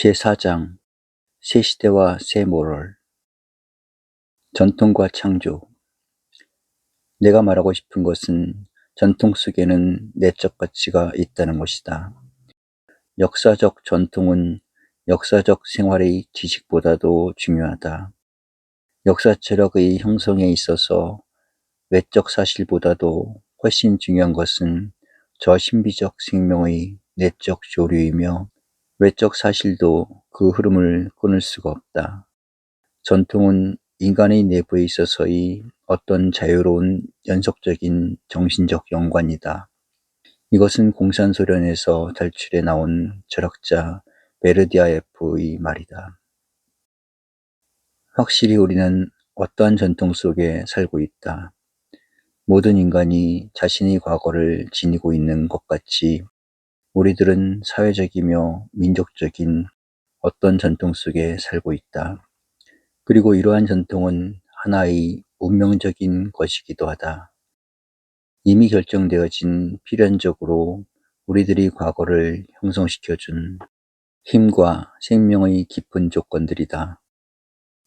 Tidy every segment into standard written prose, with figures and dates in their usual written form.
제4장 새 시대와 새 모럴. 전통과 창조. 내가 말하고 싶은 것은 전통 속에는 내적 가치가 있다는 것이다. 역사적 전통은 역사적 생활의 지식보다도 중요하다. 역사체력의 형성에 있어서 외적 사실보다도 훨씬 중요한 것은 저신비적 생명의 내적 조류이며, 외적 사실도 그 흐름을 끊을 수가 없다. 전통은 인간의 내부에 있어서의 어떤 자유로운 연속적인 정신적 연관이다. 이것은 공산소련에서 탈출해 나온 철학자 베르디아예프의 말이다. 확실히 우리는 어떠한 전통 속에 살고 있다. 모든 인간이 자신의 과거를 지니고 있는 것 같이 우리들은 사회적이며 민족적인 어떤 전통 속에 살고 있다. 그리고 이러한 전통은 하나의 운명적인 것이기도 하다. 이미 결정되어진 필연적으로 우리들이 과거를 형성시켜준 힘과 생명의 깊은 조건들이다.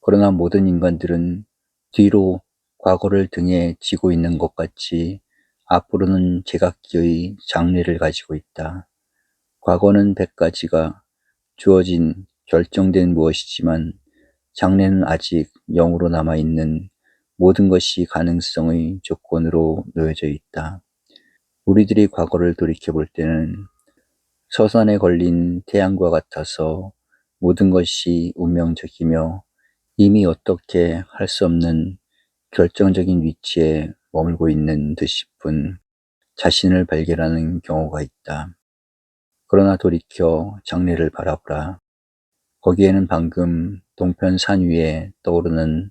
그러나 모든 인간들은 뒤로 과거를 등에 지고 있는 것 같이 앞으로는 제각기의 장래를 가지고 있다. 과거는 100가지가 주어진 결정된 무엇이지만 장래는 아직 0으로 남아있는 모든 것이 가능성의 조건으로 놓여져 있다. 우리들이 과거를 돌이켜볼 때는 서산에 걸린 태양과 같아서 모든 것이 운명적이며 이미 어떻게 할 수 없는 결정적인 위치에 머물고 있는 듯 싶은 자신을 발견하는 경우가 있다. 그러나 돌이켜 장래를 바라보라. 거기에는 방금 동편 산 위에 떠오르는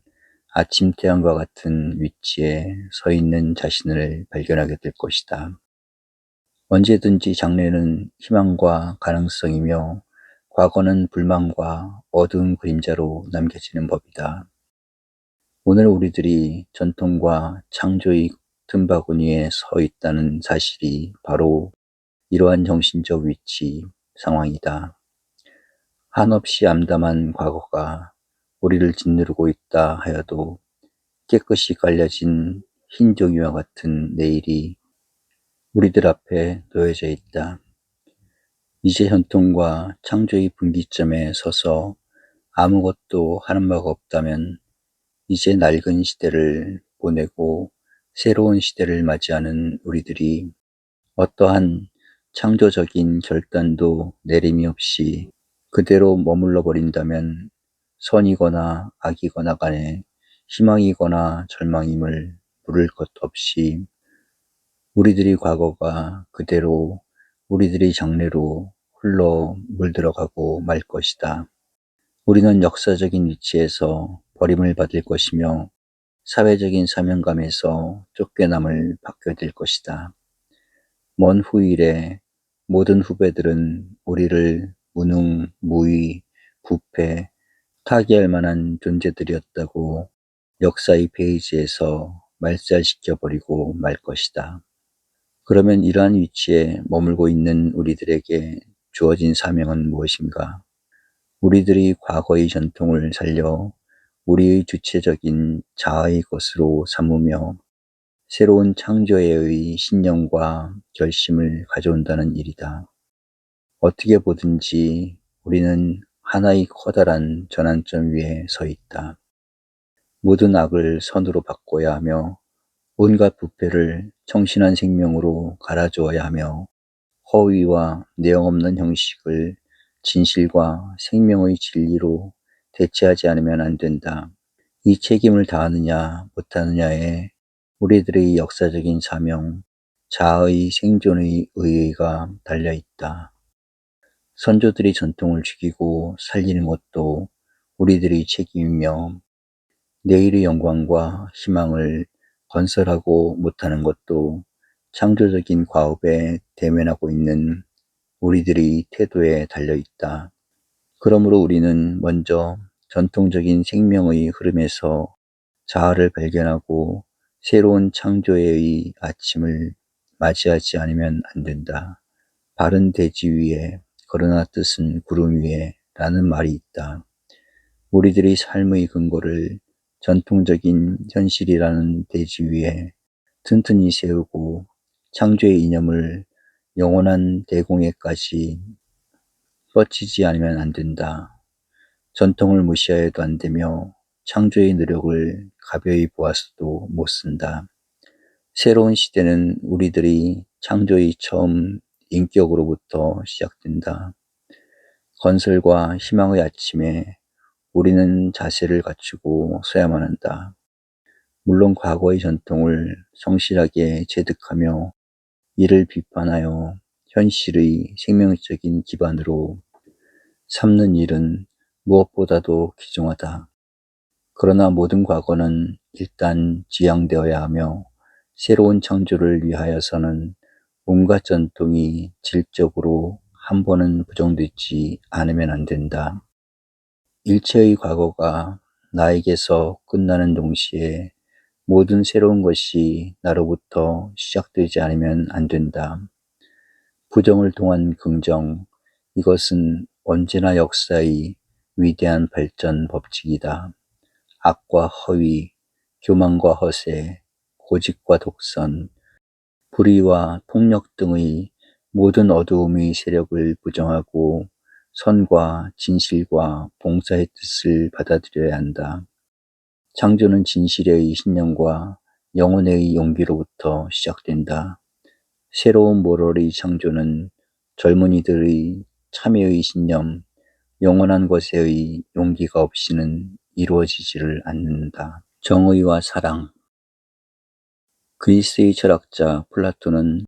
아침 태양과 같은 위치에 서 있는 자신을 발견하게 될 것이다. 언제든지 장래는 희망과 가능성이며 과거는 불만과 어두운 그림자로 남겨지는 법이다. 오늘 우리들이 전통과 창조의 틈바구니에 서 있다는 사실이 바로 이러한 정신적 위치 상황이다. 한없이 암담한 과거가 우리를 짓누르고 있다 하여도 깨끗이 깔려진 흰 종이와 같은 내일이 우리들 앞에 놓여져 있다. 이제 전통과 창조의 분기점에 서서 아무것도 하는 바가 없다면 이제 낡은 시대를 보내고 새로운 시대를 맞이하는 우리들이 어떠한 창조적인 결단도 내림이 없이 그대로 머물러 버린다면 선이거나 악이거나 간에 희망이거나 절망임을 물을 것 없이 우리들이 과거가 그대로 우리들의 장래로 흘러 물들어가고 말 것이다. 우리는 역사적인 위치에서 버림을 받을 것이며 사회적인 사명감에서 쫓겨남을 받게 될 것이다. 먼 후일에 모든 후배들은 우리를 무능, 무의, 부패, 타개할 만한 존재들이었다고 역사의 페이지에서 말살시켜버리고 말 것이다. 그러면 이러한 위치에 머물고 있는 우리들에게 주어진 사명은 무엇인가? 우리들이 과거의 전통을 살려 우리의 주체적인 자아의 것으로 삼으며 새로운 창조의 신념과 결심을 가져온다는 일이다. 어떻게 보든지 우리는 하나의 커다란 전환점 위에 서 있다. 모든 악을 선으로 바꿔야 하며 온갖 부패를 청신한 생명으로 갈아주어야 하며 허위와 내용 없는 형식을 진실과 생명의 진리로 대체하지 않으면 안 된다. 이 책임을 다하느냐 못하느냐에 우리들의 역사적인 사명, 자아의 생존의 의의가 달려있다. 선조들이 전통을 죽이고 살리는 것도 우리들의 책임이며 내일의 영광과 희망을 건설하고 못하는 것도 창조적인 과업에 대면하고 있는 우리들의 태도에 달려있다. 그러므로 우리는 먼저 전통적인 생명의 흐름에서 자아를 발견하고 새로운 창조의 아침을 맞이하지 않으면 안 된다. 바른 대지 위에, 그러나 뜻은 구름 위에 라는 말이 있다. 우리들이 삶의 근거를 전통적인 현실이라는 대지 위에 튼튼히 세우고 창조의 이념을 영원한 대공에까지 뻗치지 않으면 안 된다. 전통을 무시해도 안 되며 창조의 노력을 가벼이 보아서도 못 쓴다. 새로운 시대는 우리들이 창조의 처음 인격으로부터 시작된다. 건설과 희망의 아침에 우리는 자세를 갖추고 서야만 한다. 물론 과거의 전통을 성실하게 체득하며 이를 비판하여 현실의 생명적인 기반으로 삼는 일은 무엇보다도 귀중하다. 그러나 모든 과거는 일단 지양되어야 하며 새로운 창조를 위하여서는 온갖 전통이 질적으로 한 번은 부정되지 않으면 안 된다. 일체의 과거가 나에게서 끝나는 동시에 모든 새로운 것이 나로부터 시작되지 않으면 안 된다. 부정을 통한 긍정, 이것은 언제나 역사의 위대한 발전 법칙이다. 악과 허위, 교만과 허세, 고집과 독선, 불의와 폭력 등의 모든 어두움의 세력을 부정하고 선과 진실과 봉사의 뜻을 받아들여야 한다. 창조는 진실의 신념과 영혼의 용기로부터 시작된다. 새로운 모럴의 창조는 젊은이들의 참여의 신념, 영원한 것에의 용기가 없이는 이루어지지를 않는다. 정의와 사랑. 그리스의 철학자 플라톤은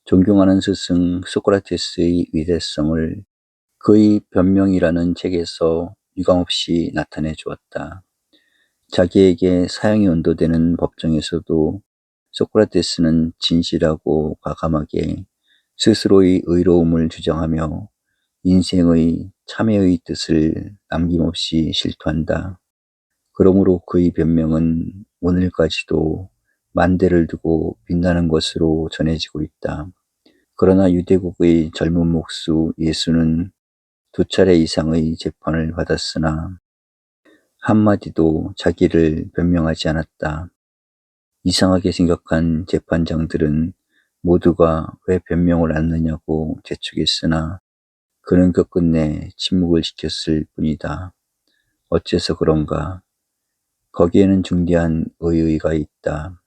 존경하는 스승 소크라테스의 위대성을 그의 변명이라는 책에서 유감없이 나타내 주었다. 자기에게 사형이 언도되는 법정에서도 소크라테스는 진실하고 과감하게 스스로의 의로움을 주장하며 인생의 참회의 뜻을 남김없이 실토한다. 그러므로 그의 변명은 오늘까지도 만대를 두고 빛나는 것으로 전해지고 있다. 그러나 유대국의 젊은 목수 예수는 2차례 이상의 재판을 받았으나 한마디도 자기를 변명하지 않았다. 이상하게 생각한 재판장들은 모두가 왜 변명을 않느냐고 재촉했으나 그는 끝끝내 침묵을 지켰을 뿐이다. 어째서 그런가? 거기에는 중대한 의의가 있다.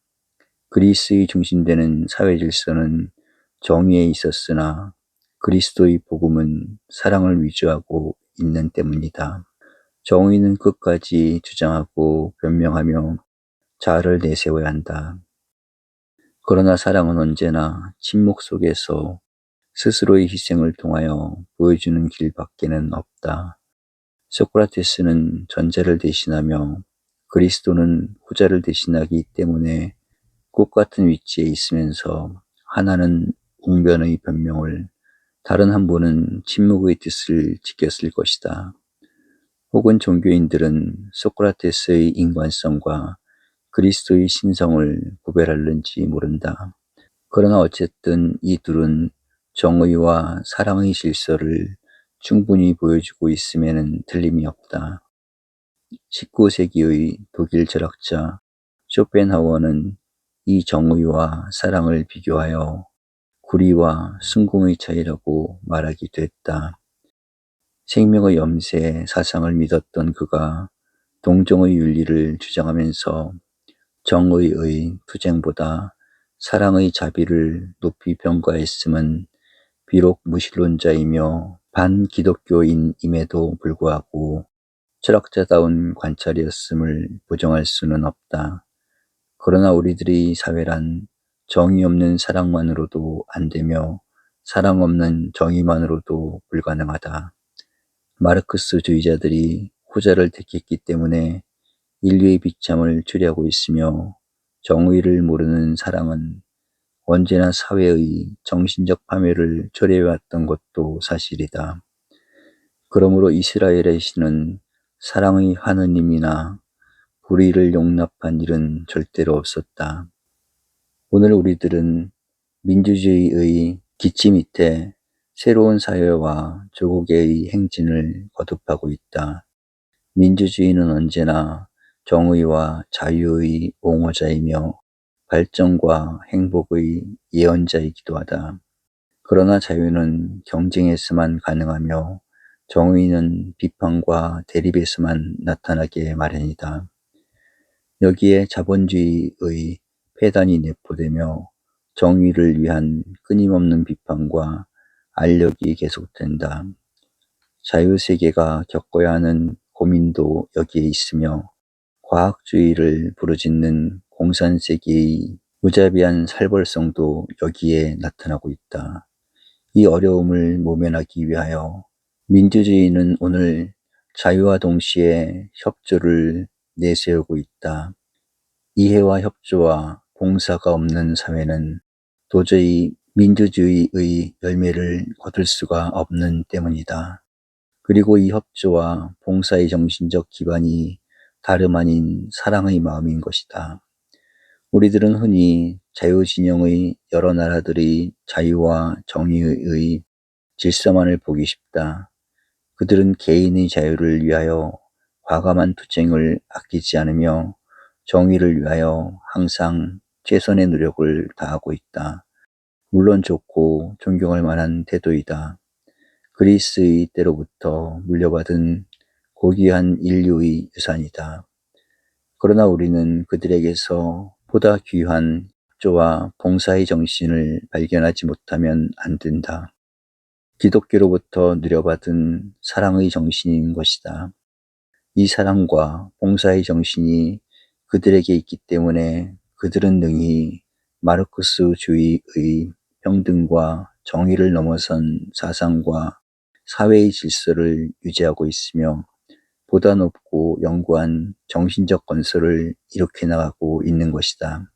그리스의 중심되는 사회 질서는 정의에 있었으나 그리스도의 복음은 사랑을 위주하고 있는 때문이다. 정의는 끝까지 주장하고 변명하며 자아를 내세워야 한다. 그러나 사랑은 언제나 침묵 속에서 스스로의 희생을 통하여 보여주는 길밖에는 없다. 소크라테스는 전자를 대신하며 그리스도는 후자를 대신하기 때문에 꽃같은 위치에 있으면서 하나는 웅변의 변명을, 다른 한 분은 침묵의 뜻을 지켰을 것이다. 혹은 종교인들은 소크라테스의 인간성과 그리스도의 신성을 구별할는지 모른다. 그러나 어쨌든 이 둘은 정의와 사랑의 질서를 충분히 보여주고 있음에는 틀림이 없다. 19세기의 독일 철학자 쇼펜하우어는 이 정의와 사랑을 비교하여 구리와 순공의 차이라고 말하기도 했다. 생명의 염세 사상을 믿었던 그가 동정의 윤리를 주장하면서 정의의 투쟁보다 사랑의 자비를 높이 평가했음은 비록 무신론자이며 반기독교인임에도 불구하고 철학자다운 관찰이었음을 부정할 수는 없다. 그러나 우리들의 사회란 정의 없는 사랑만으로도 안 되며 사랑 없는 정의만으로도 불가능하다. 마르크스주의자들이 후자를 택했기 때문에 인류의 비참을 추리하고 있으며 정의를 모르는 사랑은 언제나 사회의 정신적 파멸을 초래해왔던 것도 사실이다. 그러므로 이스라엘의 신은 사랑의 하느님이나 불의를 용납한 일은 절대로 없었다. 오늘 우리들은 민주주의의 기치 밑에 새로운 사회와 조국의 행진을 거듭하고 있다. 민주주의는 언제나 정의와 자유의 옹호자이며 발전과 행복의 예언자이기도 하다. 그러나 자유는 경쟁에서만 가능하며 정의는 비판과 대립에서만 나타나게 마련이다. 여기에 자본주의의 폐단이 내포되며 정의를 위한 끊임없는 비판과 알력이 계속된다. 자유세계가 겪어야 하는 고민도 여기에 있으며 과학주의를 부르짖는 공산세계의 무자비한 살벌성도 여기에 나타나고 있다. 이 어려움을 모면하기 위하여 민주주의는 오늘 자유와 동시에 협조를 내세우고 있다. 이해와 협조와 봉사가 없는 사회는 도저히 민주주의의 열매를 거둘 수가 없는 때문이다. 그리고 이 협조와 봉사의 정신적 기반이 다름 아닌 사랑의 마음인 것이다. 우리들은 흔히 자유진영의 여러 나라들의 자유와 정의의 질서만을 보기 쉽다. 그들은 개인의 자유를 위하여 과감한 투쟁을 아끼지 않으며 정의를 위하여 항상 최선의 노력을 다하고 있다. 물론 좋고 존경할 만한 태도이다. 그리스의 때로부터 물려받은 고귀한 인류의 유산이다. 그러나 우리는 그들에게서 보다 귀한 협조와 봉사의 정신을 발견하지 못하면 안 된다. 기독교로부터 누려받은 사랑의 정신인 것이다. 이 사랑과 봉사의 정신이 그들에게 있기 때문에 그들은 능히 마르크스주의의 평등과 정의를 넘어선 사상과 사회의 질서를 유지하고 있으며 보다 높고 영구한 정신적 건설을 일으켜 나가고 있는 것이다.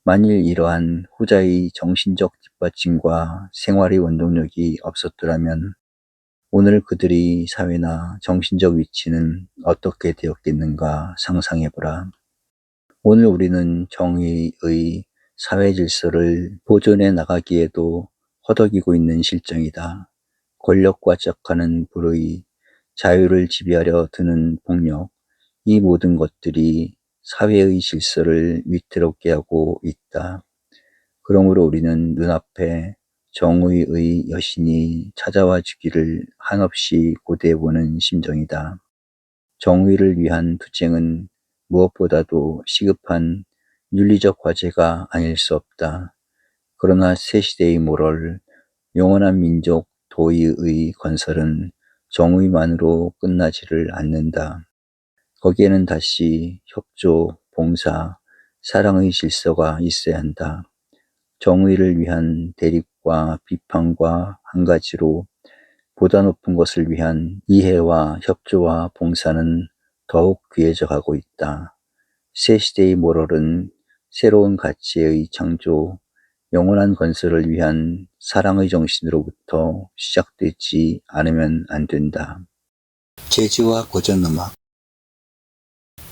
만일 이러한 후자의 정신적 뒷받침과 생활의 원동력이 없었더라면 오늘 그들의 사회나 정신적 위치는 어떻게 되었겠는가 상상해보라. 오늘 우리는 정의의 사회 질서를 보존해 나가기에도 허덕이고 있는 실정이다. 권력과 짝하는 불의, 자유를 지배하려 드는 폭력, 이 모든 것들이 사회의 질서를 위태롭게 하고 있다. 그러므로 우리는 눈앞에 정의의 여신이 찾아와 주기를 한없이 고대해보는 심정이다. 정의를 위한 투쟁은 무엇보다도 시급한 윤리적 과제가 아닐 수 없다. 그러나 새 시대의 모럴, 영원한 민족 도의의 건설은 정의만으로 끝나지를 않는다. 거기에는 다시 협조, 봉사, 사랑의 질서가 있어야 한다. 정의를 위한 대립과 비판과 한 가지로 보다 높은 것을 위한 이해와 협조와 봉사는 더욱 귀해져 가고 있다. 새 시대의 모럴은 새로운 가치의 창조, 영원한 건설을 위한 사랑의 정신으로부터 시작되지 않으면 안 된다. 재즈와 고전음악.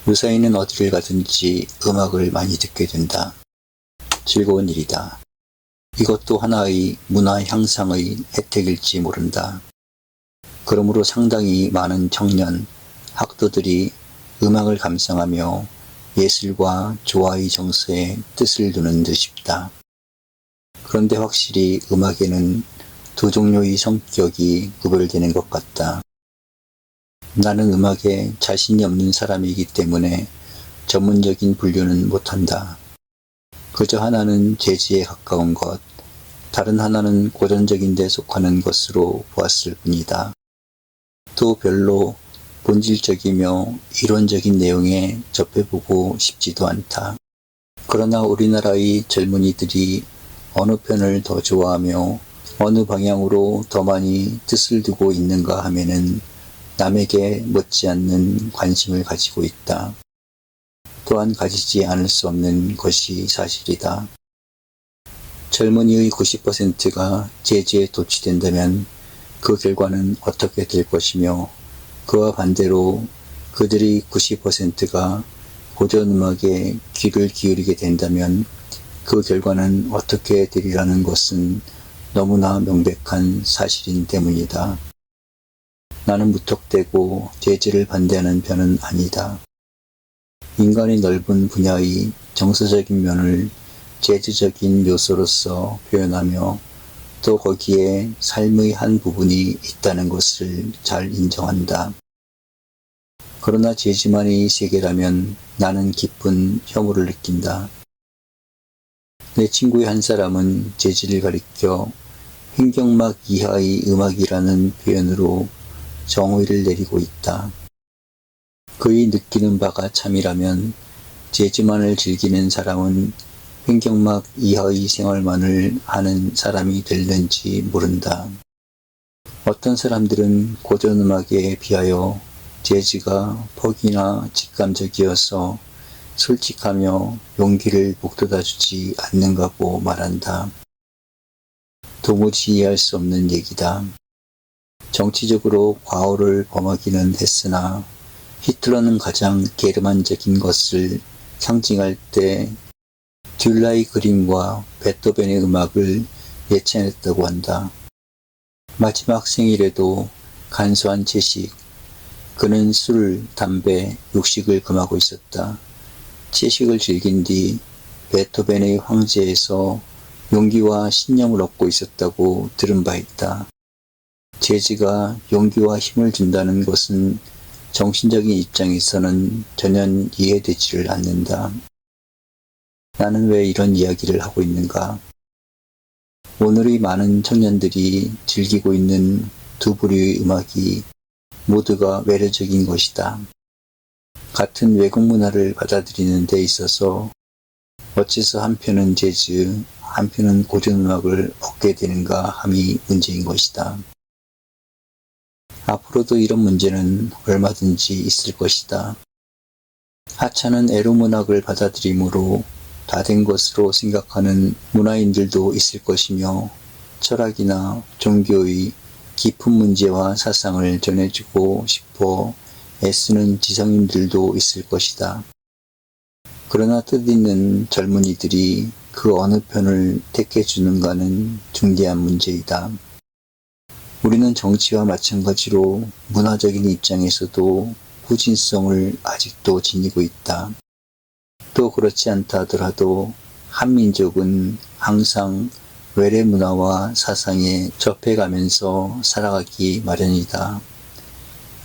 무사히는 어디를 가든지 음악을 많이 듣게 된다. 즐거운 일이다. 이것도 하나의 문화 향상의 혜택일지 모른다. 그러므로 상당히 많은 청년, 학도들이 음악을 감상하며 예술과 조화의 정서에 뜻을 두는 듯 싶다. 그런데 확실히 음악에는 두 종류의 성격이 구별되는 것 같다. 나는 음악에 자신이 없는 사람이기 때문에 전문적인 분류는 못한다. 그저 하나는 재즈에 가까운 것, 다른 하나는 고전적인 데 속하는 것으로 보았을 뿐이다. 또 별로 본질적이며 이론적인 내용에 접해보고 싶지도 않다. 그러나 우리나라의 젊은이들이 어느 편을 더 좋아하며 어느 방향으로 더 많이 뜻을 두고 있는가 하면은 남에게 못지않는 관심을 가지고 있다. 또한 가지지 않을 수 없는 것이 사실이다. 젊은이의 90%가 재즈에 도취된다면 그 결과는 어떻게 될 것이며 그와 반대로 그들의 90%가 고전음악에 귀를 기울이게 된다면 그 결과는 어떻게 되리라는 것은 너무나 명백한 사실인 때문이다. 나는 무턱대고 재즈를 반대하는 편은 아니다. 인간의 넓은 분야의 정서적인 면을 재즈적인 요소로서 표현하며 또 거기에 삶의 한 부분이 있다는 것을 잘 인정한다. 그러나 재즈만의 세계라면 나는 깊은 혐오를 느낀다. 내 친구의 한 사람은 재즈를 가리켜 횡격막 이하의 음악이라는 표현으로 정의를 내리고 있다. 그의 느끼는 바가 참이라면 재즈만을 즐기는 사람은 횡격막 이하의 생활만을 하는 사람이 될는지 모른다. 어떤 사람들은 고전음악에 비하여 재즈가 퍽이나 직감적이어서 솔직하며 용기를 북돋아주지 않는가고 말한다. 도무지 이해할 수 없는 얘기다. 정치적으로 과오를 범하기는 했으나 히틀러는 가장 게르만적인 것을 상징할 때 듈라의 그림과 베토벤의 음악을 예찬했다고 한다. 마지막 생일에도 간소한 채식, 그는 술, 담배, 육식을 금하고 있었다. 채식을 즐긴 뒤 베토벤의 황제에서 용기와 신념을 얻고 있었다고 들은 바 있다. 재즈가 용기와 힘을 준다는 것은 정신적인 입장에서는 전혀 이해되지를 않는다. 나는 왜 이런 이야기를 하고 있는가? 오늘의 많은 청년들이 즐기고 있는 두 부류의 음악이 모두가 외래적인 것이다. 같은 외국 문화를 받아들이는 데 있어서 어째서 한편은 재즈, 한편은 고전음악을 얻게 되는가 함이 문제인 것이다. 앞으로도 이런 문제는 얼마든지 있을 것이다. 하찮은 에로문학을 받아들이므로 다 된 것으로 생각하는 문화인들도 있을 것이며 철학이나 종교의 깊은 문제와 사상을 전해주고 싶어 애쓰는 지성인들도 있을 것이다. 그러나 뜻있는 젊은이들이 그 어느 편을 택해주는가는 중대한 문제이다. 우리는 정치와 마찬가지로 문화적인 입장에서도 후진성을 아직도 지니고 있다. 또 그렇지 않다 하더라도 한민족은 항상 외래 문화와 사상에 접해가면서 살아가기 마련이다.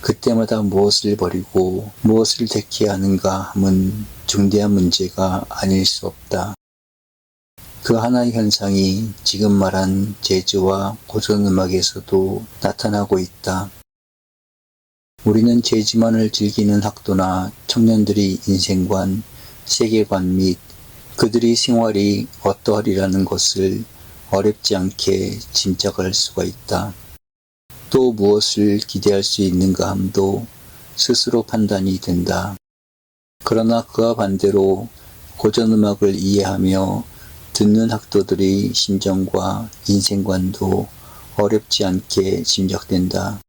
그때마다 무엇을 버리고 무엇을 택해야 하는가 함은 중대한 문제가 아닐 수 없다. 그 하나의 현상이 지금 말한 재즈와 고전음악에서도 나타나고 있다. 우리는 재즈만을 즐기는 학도나 청년들의 인생관, 세계관 및 그들의 생활이 어떠하리라는 것을 어렵지 않게 짐작할 수가 있다. 또 무엇을 기대할 수 있는가 함도 스스로 판단이 된다. 그러나 그와 반대로 고전음악을 이해하며 듣는 학도들의 심정과 인생관도 어렵지 않게 짐작된다.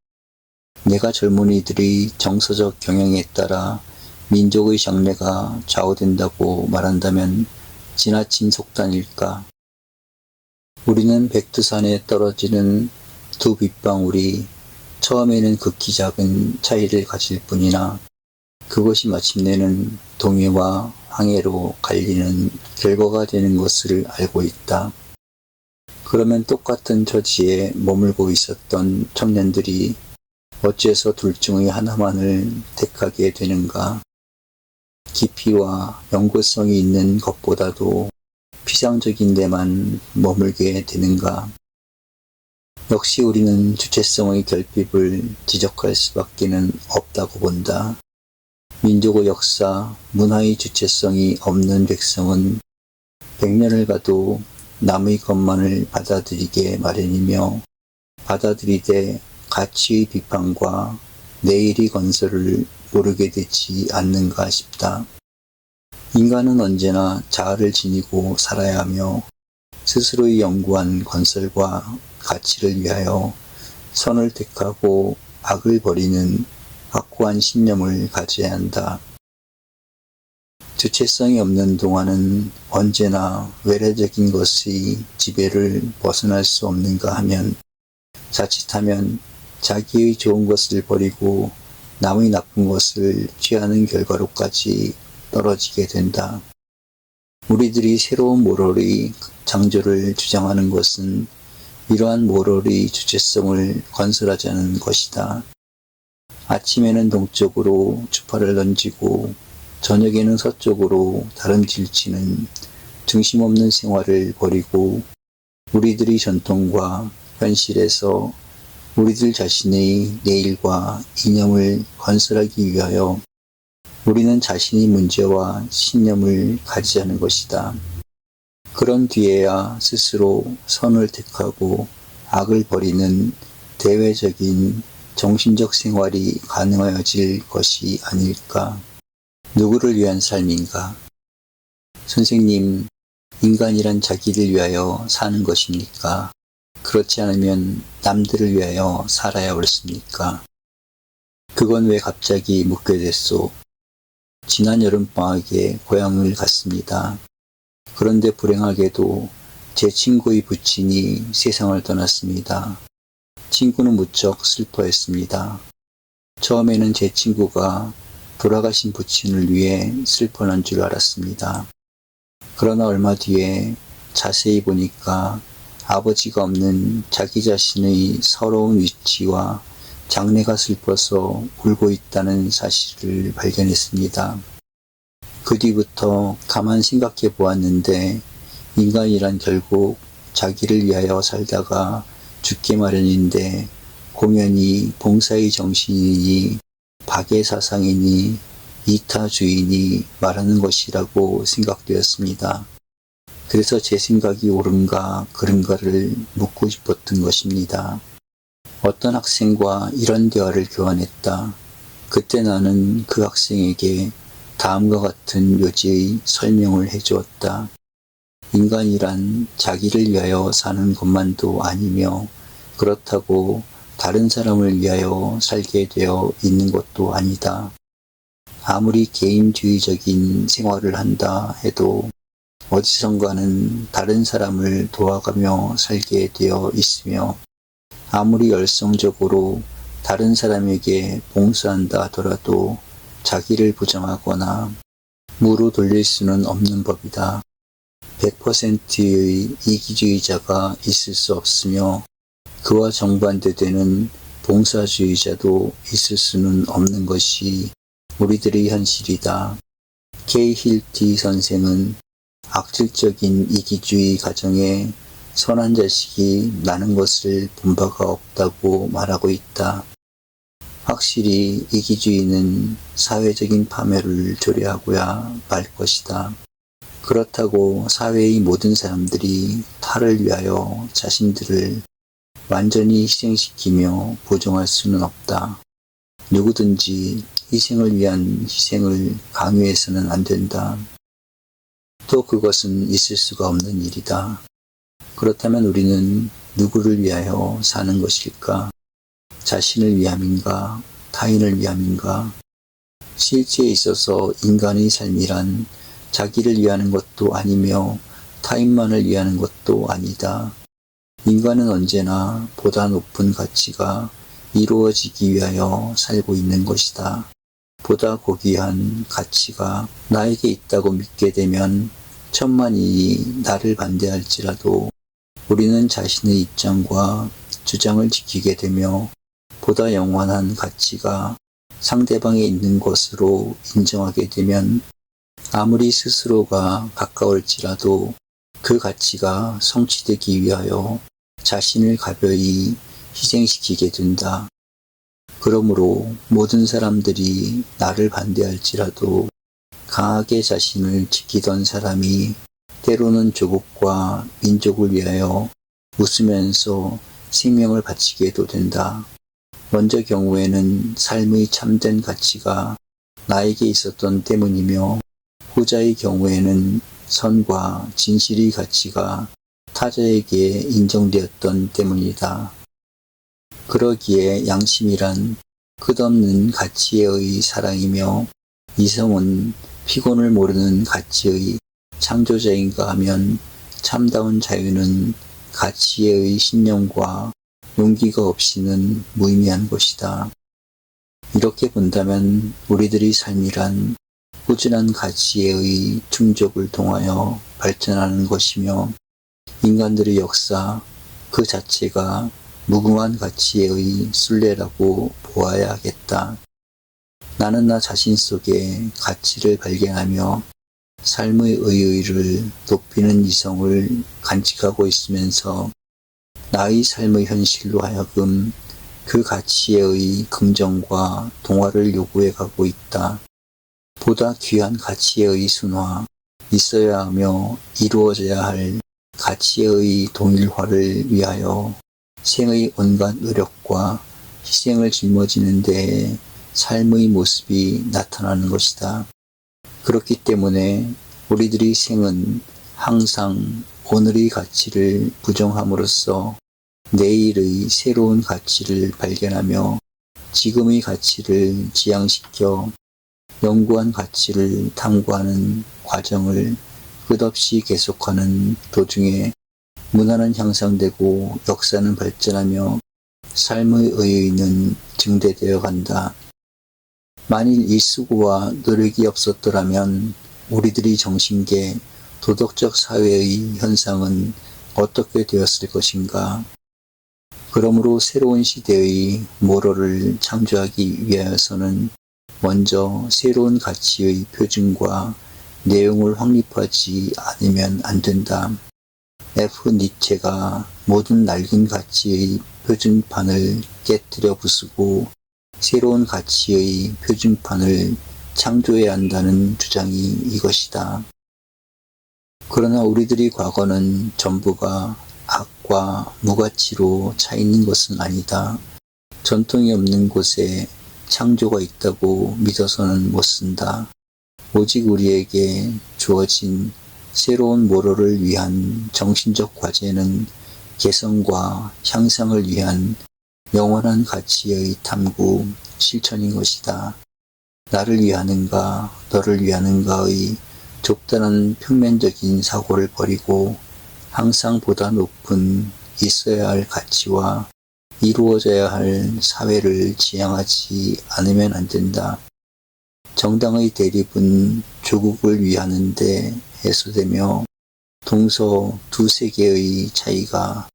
내가 젊은이들의 정서적 경향에 따라 민족의 장래가 좌우된다고 말한다면 지나친 속단일까? 우리는 백두산에 떨어지는 두 빗방울이 처음에는 극히 작은 차이를 가질 뿐이나 그것이 마침내는 동해와 황해로 갈리는 결과가 되는 것을 알고 있다. 그러면 똑같은 처지에 머물고 있었던 청년들이 어째서 둘 중의 하나만을 택하게 되는가? 깊이와 연구성이 있는 것보다도 피상적인 데만 머물게 되는가? 역시 우리는 주체성의 결핍을 지적할 수밖에는 없다고 본다. 민족의 역사, 문화의 주체성이 없는 백성은 100년을 가도 남의 것만을 받아들이게 마련이며 받아들이되 가치의 비판과 내일의 건설을 모르게 되지 않는가 싶다. 인간은 언제나 자아를 지니고 살아야 하며 스스로의 연구한 건설과 가치를 위하여 선을 택하고 악을 버리는 확고한 신념을 가져야 한다. 주체성이 없는 동안은 언제나 외래적인 것의 지배를 벗어날 수 없는가 하면 자칫하면 자기의 좋은 것을 버리고 남의 나쁜 것을 취하는 결과로까지 떨어지게 된다. 우리들이 새로운 모럴의 창조를 주장하는 것은 이러한 모럴의 주체성을 건설하자는 것이다. 아침에는 동쪽으로 주파를 던지고 저녁에는 서쪽으로 다름질치는 중심 없는 생활을 버리고 우리들의 전통과 현실에서 우리들 자신의 내일과 이념을 건설하기 위하여 우리는 자신의 문제와 신념을 가지자는 것이다. 그런 뒤에야 스스로 선을 택하고 악을 버리는 대외적인 정신적 생활이 가능하여질 것이 아닐까. 누구를 위한 삶인가? 선생님, 인간이란 자기를 위하여 사는 것입니까? 그렇지 않으면 남들을 위하여 살아야 옳습니까? 그건 왜 갑자기 묻게 됐소? 지난 여름방학에 고향을 갔습니다. 그런데 불행하게도 제 친구의 부친이 세상을 떠났습니다. 친구는 무척 슬퍼했습니다. 처음에는 제 친구가 돌아가신 부친을 위해 슬퍼하는 줄 알았습니다. 그러나 얼마 뒤에 자세히 보니까 아버지가 없는 자기 자신의 서러운 위치와 장래가 슬퍼서 울고 있다는 사실을 발견했습니다. 그 뒤부터 가만 생각해 보았는데 인간이란 결국 자기를 위하여 살다가 죽게 마련인데 공연히 봉사의 정신이니 박의 사상이니 이타주의니 말하는 것이라고 생각되었습니다. 그래서 제 생각이 옳은가 그른가를 묻고 싶었던 것입니다. 어떤 학생과 이런 대화를 교환했다. 그때 나는 그 학생에게 다음과 같은 요지의 설명을 해주었다. 인간이란 자기를 위하여 사는 것만도 아니며 그렇다고 다른 사람을 위하여 살게 되어 있는 것도 아니다. 아무리 개인주의적인 생활을 한다 해도 어디선가는 다른 사람을 도와가며 살게 되어 있으며 아무리 열성적으로 다른 사람에게 봉사한다 하더라도 자기를 부정하거나 무로 돌릴 수는 없는 법이다. 100%의 이기주의자가 있을 수 없으며 그와 정반대되는 봉사주의자도 있을 수는 없는 것이 우리들의 현실이다. K. 힐티 선생은 악질적인 이기주의 가정에 선한 자식이 나는 것을 본 바가 없다고 말하고 있다. 확실히 이기주의는 사회적인 파멸을 초래하고야 말 것이다. 그렇다고 사회의 모든 사람들이 타를 위하여 자신들을 완전히 희생시키며 보정할 수는 없다. 누구든지 희생을 위한 희생을 강요해서는 안 된다. 또 그것은 있을 수가 없는 일이다. 그렇다면 우리는 누구를 위하여 사는 것일까? 자신을 위함인가? 타인을 위함인가? 실제에 있어서 인간의 삶이란 자기를 위하는 것도 아니며 타인만을 위하는 것도 아니다. 인간은 언제나 보다 높은 가치가 이루어지기 위하여 살고 있는 것이다. 보다 고귀한 가치가 나에게 있다고 믿게 되면 천만인이 나를 반대할지라도 우리는 자신의 입장과 주장을 지키게 되며 보다 영원한 가치가 상대방에 있는 것으로 인정하게 되면 아무리 스스로가 가까울지라도 그 가치가 성취되기 위하여 자신을 가벼이 희생시키게 된다. 그러므로 모든 사람들이 나를 반대할지라도 강하게 자신을 지키던 사람이 때로는 조국과 민족을 위하여 웃으면서 생명을 바치게도 된다. 먼저 경우에는 삶의 참된 가치가 나에게 있었던 때문이며 후자의 경우에는 선과 진실의 가치가 타자에게 인정되었던 때문이다. 그러기에 양심이란 끝없는 가치의 사랑이며 이성은 피곤을 모르는 가치의 창조자인가 하면 참다운 자유는 가치의 신념과 용기가 없이는 무의미한 것이다. 이렇게 본다면 우리들의 삶이란 꾸준한 가치의 충족을 통하여 발전하는 것이며 인간들의 역사 그 자체가 무궁한 가치의 순례라고 보아야 하겠다. 나는 나 자신 속에 가치를 발견하며 삶의 의의를 높이는 이성을 간직하고 있으면서 나의 삶의 현실로 하여금 그 가치의 긍정과 동화를 요구해 가고 있다. 보다 귀한 가치의 순화, 있어야 하며 이루어져야 할 가치의 동일화를 위하여 생의 온갖 노력과 희생을 짊어지는 데에 삶의 모습이 나타나는 것이다. 그렇기 때문에 우리들의 생은 항상 오늘의 가치를 부정함으로써 내일의 새로운 가치를 발견하며 지금의 가치를 지향시켜 영구한 가치를 탐구하는 과정을 끝없이 계속하는 도중에 문화는 향상되고 역사는 발전하며 삶의 의의는 증대되어 간다. 만일 이 수고와 노력이 없었더라면 우리들의 정신계 도덕적 사회의 현상은 어떻게 되었을 것인가? 그러므로 새로운 시대의 모럴을 창조하기 위하여서는 먼저 새로운 가치의 표준과 내용을 확립하지 않으면 안 된다. F. 니체가 모든 낡은 가치의 표준판을 깨뜨려 부수고 새로운 가치의 표준판을 창조해야 한다는 주장이 이것이다. 그러나 우리들의 과거는 전부가 악과 무가치로 차 있는 것은 아니다. 전통이 없는 곳에 창조가 있다고 믿어서는 못 쓴다. 오직 우리에게 주어진 새로운 모럴을 위한 정신적 과제는 개성과 향상을 위한 영원한 가치의 탐구, 실천인 것이다. 나를 위하는가, 너를 위하는가의 좁다란 평면적인 사고를 버리고 항상 보다 높은 있어야 할 가치와 이루어져야 할 사회를 지향하지 않으면 안 된다. 정당의 대립은 조국을 위하는데 해소되며 동서 두 세계의 차이가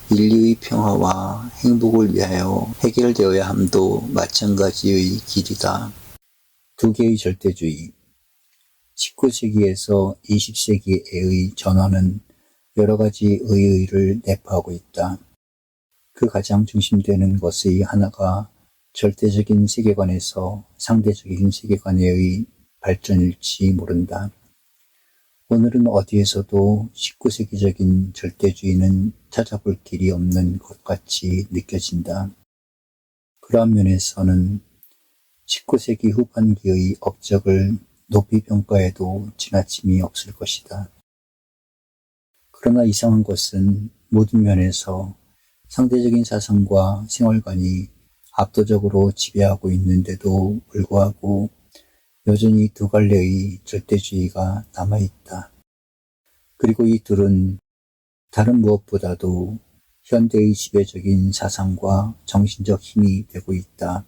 인류의 평화와 행복을 위하여 해결되어야 함도 마찬가지의 길이다. 두 개의 절대주의. 19세기에서 20세기의 전환은 여러 가지 의의를 내포하고 있다. 그 가장 중심되는 것의 하나가 절대적인 세계관에서 상대적인 세계관의 발전일지 모른다. 오늘은 어디에서도 19세기적인 절대주의는 찾아볼 길이 없는 것 같이 느껴진다. 그러한 면에서는 19세기 후반기의 업적을 높이 평가해도 지나침이 없을 것이다. 그러나 이상한 것은 모든 면에서 상대적인 사상과 생활관이 압도적으로 지배하고 있는데도 불구하고 여전히 두 갈래의 절대주의가 남아있다. 그리고 이 둘은 다른 무엇보다도 현대의 지배적인 사상과 정신적 힘이 되고 있다.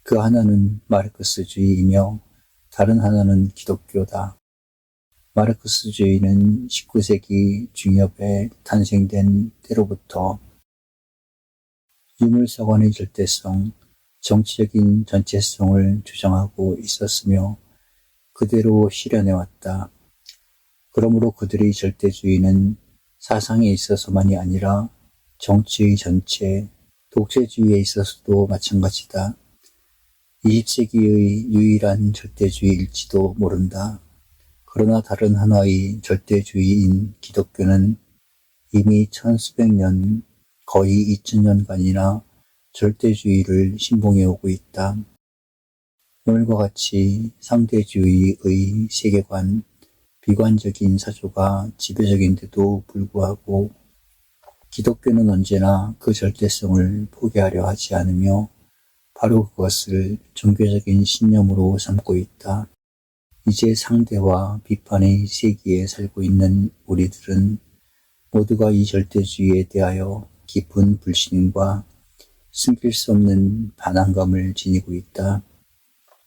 그 하나는 마르크스주의이며 다른 하나는 기독교다. 마르크스주의는 19세기 중엽에 탄생된 때로부터 유물사관의 절대성, 정치적인 전체성을 주장하고 있었으며 그대로 실현해왔다. 그러므로 그들의 절대주의는 사상에 있어서만이 아니라 정치의 전체, 독재주의에 있어서도 마찬가지다. 20세기의 유일한 절대주의일지도 모른다. 그러나 다른 하나의 절대주의인 기독교는 이미 천수백 년, 거의 2000년간이나 절대주의를 신봉해오고 있다. 오늘과 같이 상대주의의 세계관, 비관적인 사조가 지배적인데도 불구하고 기독교는 언제나 그 절대성을 포기하려 하지 않으며 바로 그것을 종교적인 신념으로 삼고 있다. 이제 상대와 비판의 세기에 살고 있는 우리들은 모두가 이 절대주의에 대하여 깊은 불신과 숨길 수 없는 반항감을 지니고 있다.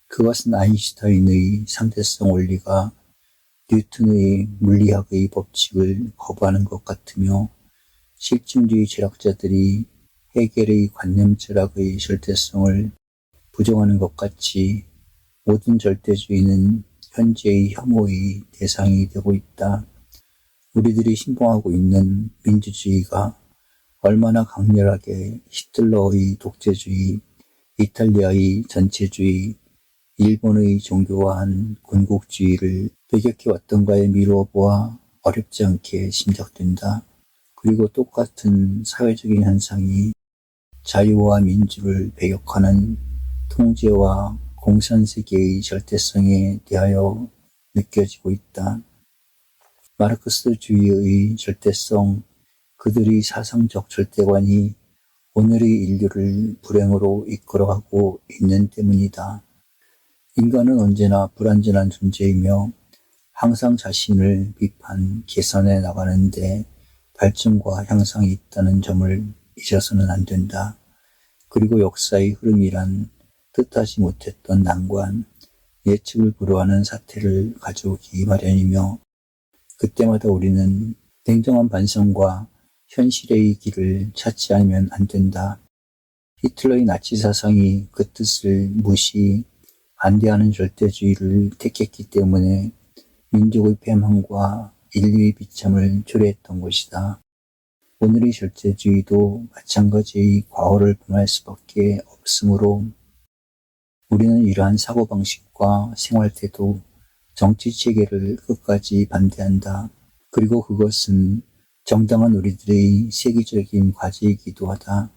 그것은 아인슈타인의 상대성 원리가 뉴턴의 물리학의 법칙을 거부하는 것 같으며 실증주의 철학자들이 헤겔의 관념 철학의 절대성을 부정하는 것 같이 모든 절대주의는 현재의 혐오의 대상이 되고 있다. 우리들이 신봉하고 있는 민주주의가 얼마나 강렬하게 히틀러의 독재주의, 이탈리아의 전체주의, 일본의 종교화한 군국주의를 배격해 왔던가에 미루어 보아 어렵지 않게 짐작된다. 그리고 똑같은 사회적인 현상이 자유와 민주를 배격하는 통제와 공산세계의 절대성에 대하여 느껴지고 있다. 마르크스주의의 절대성, 그들의 사상적 절대관이 오늘의 인류를 불행으로 이끌어가고 있는 때문이다. 인간은 언제나 불완전한 존재이며 항상 자신을 비판, 개선해 나가는데 발전과 향상이 있다는 점을 잊어서는 안 된다. 그리고 역사의 흐름이란 뜻하지 못했던 난관, 예측을 불허하는 사태를 가져오기 마련이며 그때마다 우리는 냉정한 반성과 현실의 길을 찾지 않으면 안 된다. 히틀러의 나치 사상이 그 뜻을 무시, 반대하는 절대주의를 택했기 때문에 민족의 패망과 인류의 비참을 초래했던 것이다. 오늘의 절대주의도 마찬가지의 과오를 범할 수밖에 없으므로 우리는 이러한 사고방식과 생활태도, 정치체계를 끝까지 반대한다. 그리고 그것은 정당한 우리들의 세계적인 과제이기도 하다.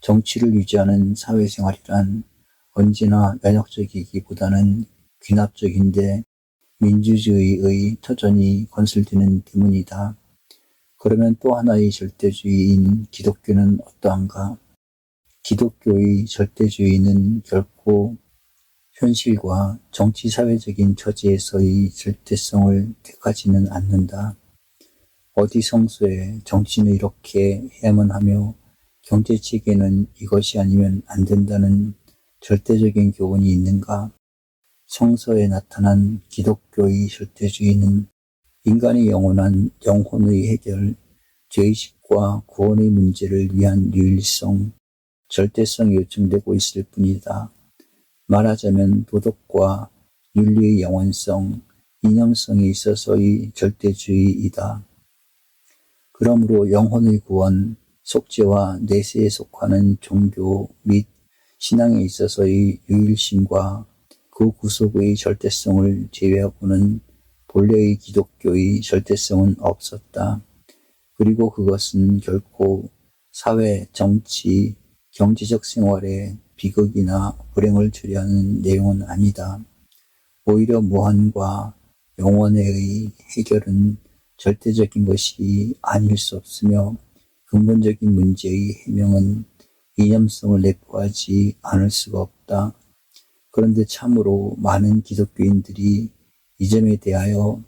정치를 유지하는 사회생활이란 언제나 연역적이기보다는 귀납적인데 민주주의의 터전이 건설되는 때문이다. 그러면 또 하나의 절대주의인 기독교는 어떠한가? 기독교의 절대주의는 결코 현실과 정치사회적인 처지에서의 절대성을 택하지는 않는다. 어디 성서에 정치는 이렇게 해야만 하며 경제체계는 이것이 아니면 안 된다는 절대적인 교훈이 있는가? 성서에 나타난 기독교의 절대주의는 인간의 영원한 영혼의 해결, 죄의식과 구원의 문제를 위한 유일성, 절대성이 요청되고 있을 뿐이다. 말하자면 도덕과 윤리의 영원성, 이념성에 있어서의 절대주의이다. 그러므로 영혼의 구원, 속죄와 내세에 속하는 종교 및 신앙에 있어서의 유일심과 그 구속의 절대성을 제외하고는 본래의 기독교의 절대성은 없었다. 그리고 그것은 결코 사회, 정치, 경제적 생활에 비극이나 불행을 초래하는 내용은 아니다. 오히려 무한과 영원의 해결은 절대적인 것이 아닐 수 없으며 근본적인 문제의 해명은 이념성을 내포하지 않을 수가 없다. 그런데 참으로 많은 기독교인들이 이 점에 대하여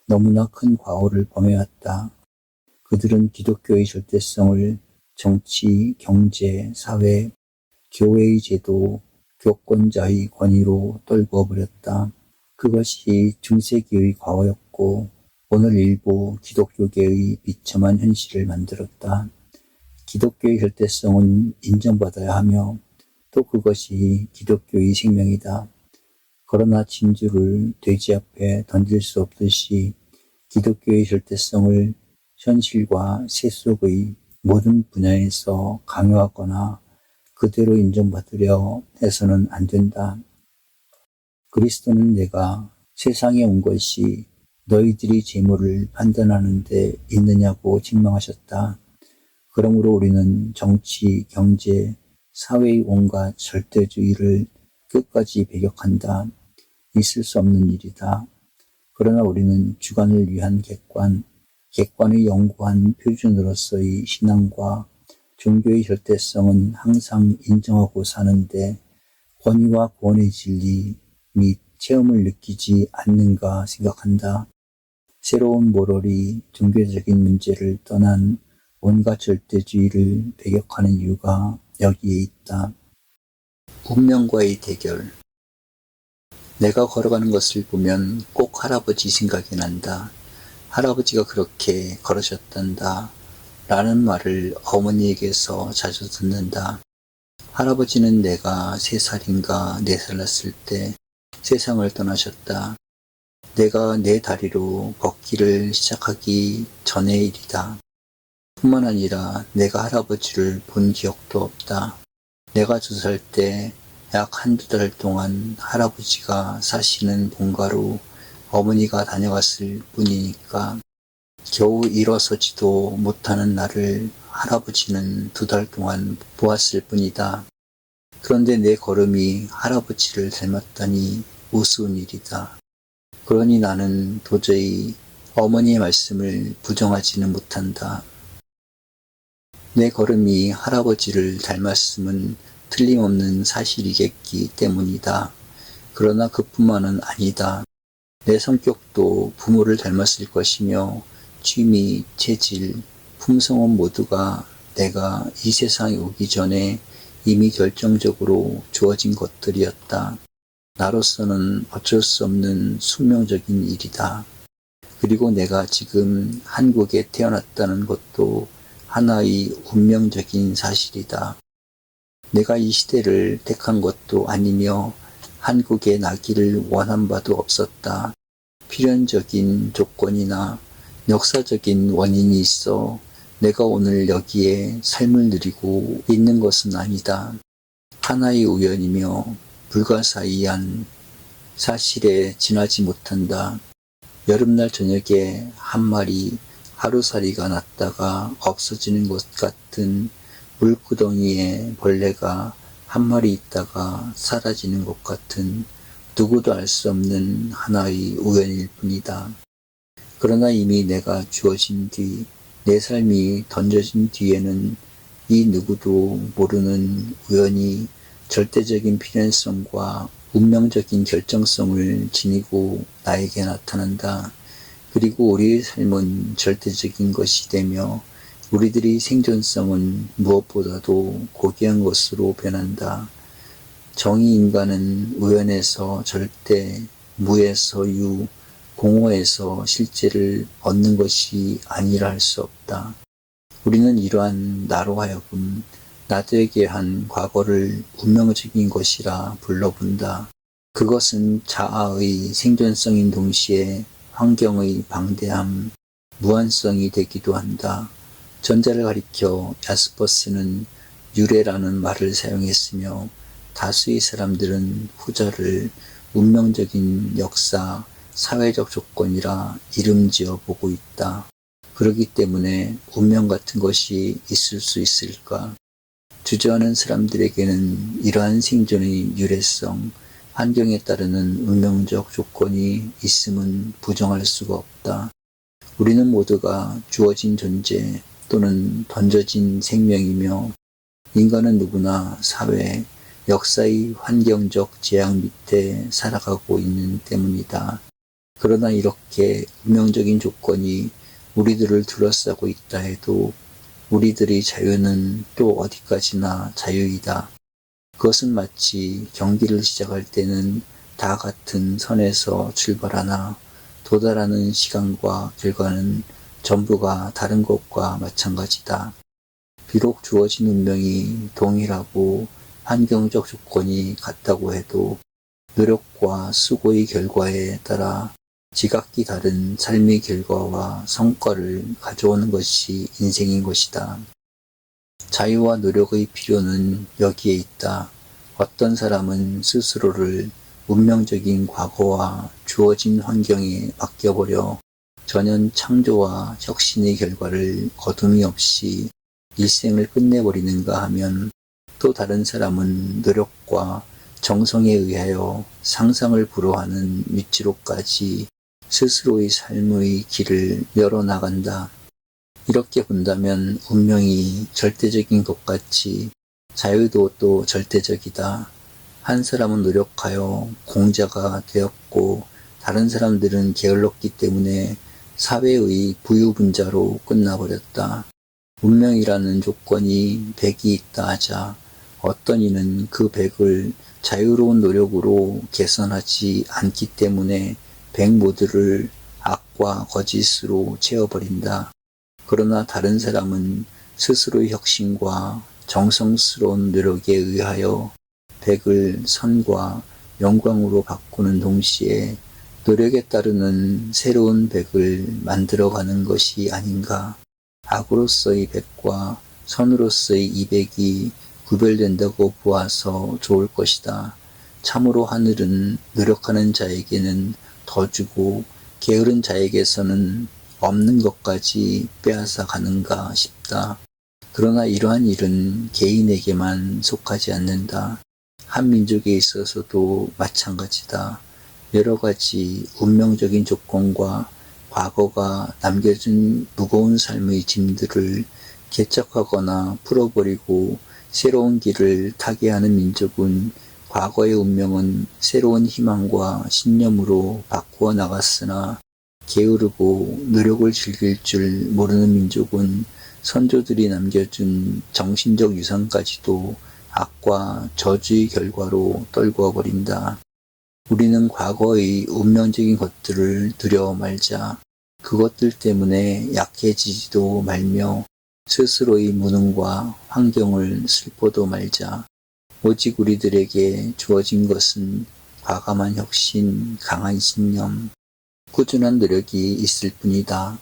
너무나 큰 과오를 범해왔다. 그들은 기독교의 절대성을 정치, 경제, 사회, 교회의 제도, 교권자의 권위로 떨구어 버렸다. 그것이 중세기의 과오였고 오늘 일부 기독교계의 비참한 현실을 만들었다. 기독교의 절대성은 인정받아야 하며 또 그것이 기독교의 생명이다. 그러나 진주를 돼지 앞에 던질 수 없듯이 기독교의 절대성을 현실과 세속의 모든 분야에서 강요하거나 그대로 인정받으려 해서는 안 된다. 그리스도는 내가 세상에 온 것이 너희들이 재물을 판단하는 데 있느냐고 책망하셨다. 그러므로 우리는 정치, 경제, 사회의 온갖 절대주의를 끝까지 배격한다. 있을 수 없는 일이다. 그러나 우리는 주관을 위한 객관의 영구한 표준으로서의 신앙과 종교의 절대성은 항상 인정하고 사는데 권위와 구원의 진리 및 체험을 느끼지 않는가 생각한다. 새로운 모럴이 종교적인 문제를 떠난 온갖 절대주의를 배격하는 이유가 여기에 있다. 운명과의 대결. 내가 걸어가는 것을 보면 꼭 할아버지 생각이 난다. 할아버지가 그렇게 걸으셨단다. 라는 말을 어머니에게서 자주 듣는다. 할아버지는 내가 3살인가 4살났을 때 세상을 떠나셨다. 내가 내 다리로 걷기를 시작하기 전의 일이다. 뿐만 아니라 내가 할아버지를 본 기억도 없다. 내가 2살 때 약 1~2달 동안 할아버지가 사시는 본가로 어머니가 다녀갔을 뿐이니까 겨우 일어서지도 못하는 나를 할아버지는 2달 동안 보았을 뿐이다. 그런데 내 걸음이 할아버지를 닮았다니 우스운 일이다. 그러니 나는 도저히 어머니의 말씀을 부정하지는 못한다. 내 걸음이 할아버지를 닮았음은 틀림없는 사실이겠기 때문이다. 그러나 그뿐만은 아니다. 내 성격도 부모를 닮았을 것이며 취미, 체질, 품성은 모두가 내가 이 세상에 오기 전에 이미 결정적으로 주어진 것들이었다. 나로서는 어쩔 수 없는 숙명적인 일이다. 그리고 내가 지금 한국에 태어났다는 것도 하나의 운명적인 사실이다. 내가 이 시대를 택한 것도 아니며 한국에 나기를 원한 바도 없었다. 필연적인 조건이나 역사적인 원인이 있어 내가 오늘 여기에 삶을 누리고 있는 것은 아니다. 하나의 우연이며 불가사의한 사실에 지나지 못한다. 여름날 저녁에 한 마리 하루살이가 났다가 없어지는 것 같은 물구덩이에 벌레가 한 마리 있다가 사라지는 것 같은 누구도 알 수 없는 하나의 우연일 뿐이다. 그러나 이미 내가 주어진 뒤, 내 삶이 던져진 뒤에는 이 누구도 모르는 우연이 절대적인 필연성과 운명적인 결정성을 지니고 나에게 나타난다. 그리고 우리의 삶은 절대적인 것이 되며 우리들의 생존성은 무엇보다도 고귀한 것으로 변한다. 정의 인간은 우연에서 절대, 무에서 유, 공허에서 실제를 얻는 것이 아니라 할 수 없다. 우리는 이러한 나로 하여금 나되게 한 과거를 운명적인 것이라 불러본다. 그것은 자아의 생존성인 동시에 환경의 방대함, 무한성이 되기도 한다. 전자를 가리켜 야스퍼스는 유래라는 말을 사용했으며 다수의 사람들은 후자를 운명적인 역사, 사회적 조건이라 이름지어 보고 있다. 그렇기 때문에 운명 같은 것이 있을 수 있을까? 주저하는 사람들에게는 이러한 생존의 유래성, 환경에 따르는 운명적 조건이 있음은 부정할 수가 없다. 우리는 모두가 주어진 존재 또는 던져진 생명이며 인간은 누구나 사회, 역사의 환경적 제약 밑에 살아가고 있는 때문이다. 그러나 이렇게 운명적인 조건이 우리들을 둘러싸고 있다 해도 우리들의 자유는 또 어디까지나 자유이다. 그것은 마치 경기를 시작할 때는 다 같은 선에서 출발하나 도달하는 시간과 결과는 전부가 다른 것과 마찬가지다. 비록 주어진 운명이 동일하고 환경적 조건이 같다고 해도 노력과 수고의 결과에 따라 지각기 다른 삶의 결과와 성과를 가져오는 것이 인생인 것이다. 자유와 노력의 필요는 여기에 있다. 어떤 사람은 스스로를 운명적인 과거와 주어진 환경에 맡겨버려 전연 창조와 혁신의 결과를 거둠이 없이 일생을 끝내버리는가 하면 또 다른 사람은 노력과 정성에 의하여 상상을 불허하는 위치로까지 스스로의 삶의 길을 열어나간다. 이렇게 본다면 운명이 절대적인 것 같이 자유도 또 절대적이다. 한 사람은 노력하여 공자가 되었고 다른 사람들은 게을렀기 때문에 사회의 부유분자로 끝나버렸다. 운명이라는 조건이 백이 있다 하자 어떤 이는 그 백을 자유로운 노력으로 개선하지 않기 때문에 백 모두를 악과 거짓으로 채워버린다. 그러나 다른 사람은 스스로의 혁신과 정성스러운 노력에 의하여 백을 선과 영광으로 바꾸는 동시에 노력에 따르는 새로운 백을 만들어가는 것이 아닌가. 악으로서의 백과 선으로서의 이백이 구별된다고 보아서 좋을 것이다. 참으로 하늘은 노력하는 자에게는 더 주고 게으른 자에게서는 없는 것까지 빼앗아 가는가 싶다. 그러나 이러한 일은 개인에게만 속하지 않는다. 한 민족에 있어서도 마찬가지다. 여러 가지 운명적인 조건과 과거가 남겨준 무거운 삶의 짐들을 개척하거나 풀어버리고 새로운 길을 타게 하는 민족은 과거의 운명은 새로운 희망과 신념으로 바꾸어 나갔으나 게으르고 노력을 즐길 줄 모르는 민족은 선조들이 남겨준 정신적 유산까지도 악과 저주의 결과로 떨구어 버린다. 우리는 과거의 운명적인 것들을 두려워 말자. 그것들 때문에 약해지지도 말며 스스로의 무능과 환경을 슬퍼도 말자. 오직 우리들에게 주어진 것은 과감한 혁신, 강한 신념, 꾸준한 노력이 있을 뿐이다.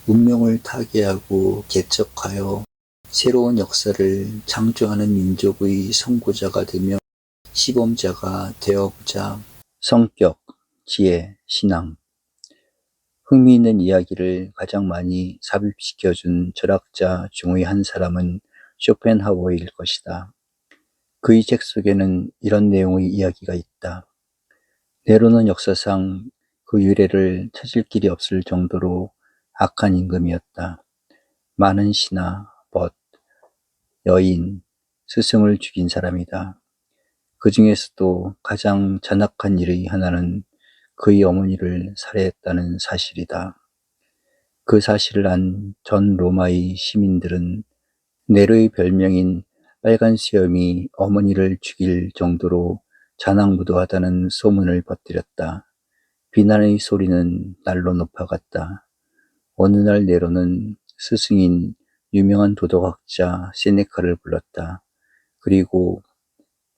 운명을 타개하고 개척하여 새로운 역사를 창조하는 민족의 선구자가 되며 시범자가 되어보자. 성격, 지혜, 신앙. 흥미있는 이야기를 가장 많이 삽입시켜준 철학자 중의 한 사람은 쇼펜하우어일 것이다. 그의 책 속에는 이런 내용의 이야기가 있다. 네로는 역사상 그 유래를 찾을 길이 없을 정도로 악한 임금이었다. 많은 신하, 벗, 여인, 스승을 죽인 사람이다. 그 중에서도 가장 잔악한 일의 하나는 그의 어머니를 살해했다는 사실이다. 그 사실을 안 전 로마의 시민들은 네로의 별명인 빨간 수염이 어머니를 죽일 정도로 잔악무도하다는 소문을 퍼뜨렸다. 비난의 소리는 날로 높아갔다. 어느 날 네로는 스승인 유명한 도덕학자 세네카를 불렀다. 그리고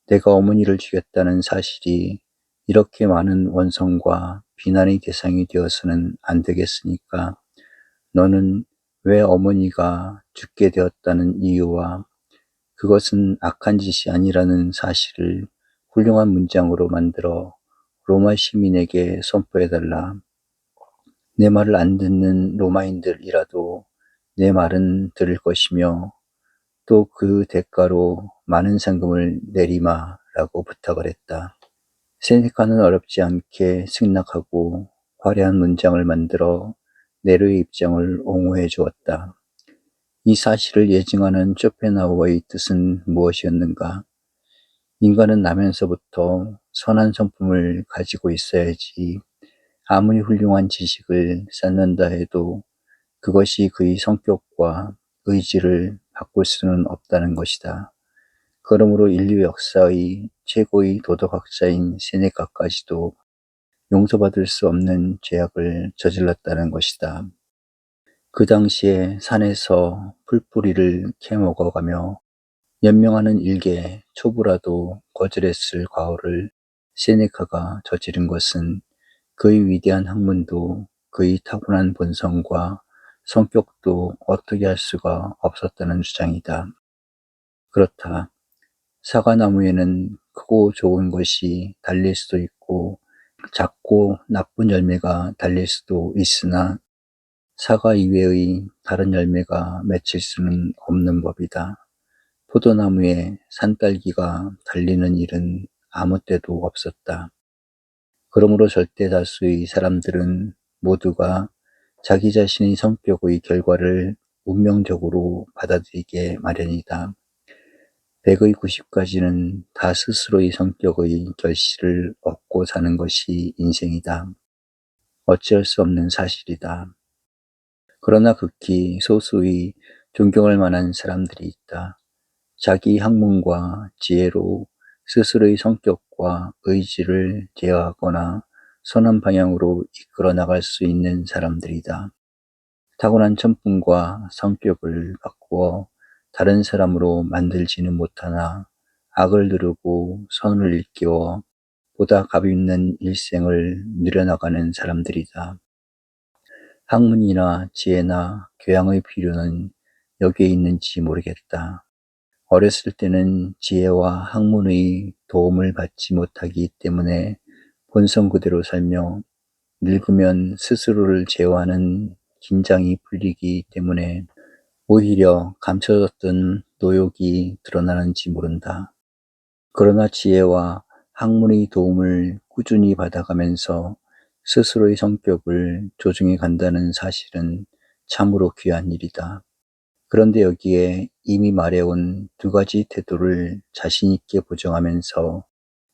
내가 어머니를 죽였다는 사실이 이렇게 많은 원성과 비난의 대상이 되어서는 안 되겠으니까 너는 왜 어머니가 죽게 되었다는 이유와 그것은 악한 짓이 아니라는 사실을 훌륭한 문장으로 만들어 로마 시민에게 선포해달라. 내 말을 안 듣는 로마인들이라도 내 말은 들을 것이며 또 그 대가로 많은 상금을 내리마라고 부탁을 했다. 세네카는 어렵지 않게 승낙하고 화려한 문장을 만들어 네로의 입장을 옹호해 주었다. 이 사실을 예증하는 쇼펜하우어의 뜻은 무엇이었는가? 인간은 나면서부터 선한 성품을 가지고 있어야지 아무리 훌륭한 지식을 쌓는다 해도 그것이 그의 성격과 의지를 바꿀 수는 없다는 것이다. 그러므로 인류 역사의 최고의 도덕학자인 세네카까지도 용서받을 수 없는 죄악을 저질렀다는 것이다. 그 당시에 산에서 풀뿌리를 캐먹어가며 연명하는 일개 초부라도 거절했을 과오를 세네카가 저지른 것은 그의 위대한 학문도 그의 타고난 본성과 성격도 어떻게 할 수가 없었다는 주장이다. 그렇다. 사과나무에는 크고 좋은 것이 달릴 수도 있고 작고 나쁜 열매가 달릴 수도 있으나 사과 이외의 다른 열매가 맺힐 수는 없는 법이다. 포도나무에 산딸기가 달리는 일은 아무 때도 없었다. 그러므로 절대 다수의 사람들은 모두가 자기 자신의 성격의 결과를 운명적으로 받아들이게 마련이다. 100의 90가지는 다 스스로의 성격의 결실을 얻고 사는 것이 인생이다. 어찌할 수 없는 사실이다. 그러나 극히 소수의 존경할 만한 사람들이 있다. 자기 학문과 지혜로 스스로의 성격과 의지를 제어하거나 선한 방향으로 이끌어 나갈 수 있는 사람들이다. 타고난 천분과 성격을 바꾸어 다른 사람으로 만들지는 못하나 악을 누르고 선을 일깨워 보다 값있는 일생을 누려나가는 사람들이다. 학문이나 지혜나 교양의 필요는 여기에 있는지 모르겠다. 어렸을 때는 지혜와 학문의 도움을 받지 못하기 때문에 본성 그대로 살며 늙으면 스스로를 제어하는 긴장이 풀리기 때문에 오히려 감춰졌던 노욕이 드러나는지 모른다. 그러나 지혜와 학문의 도움을 꾸준히 받아가면서 스스로의 성격을 조정해 간다는 사실은 참으로 귀한 일이다. 그런데 여기에 이미 말해온 두 가지 태도를 자신 있게 보정하면서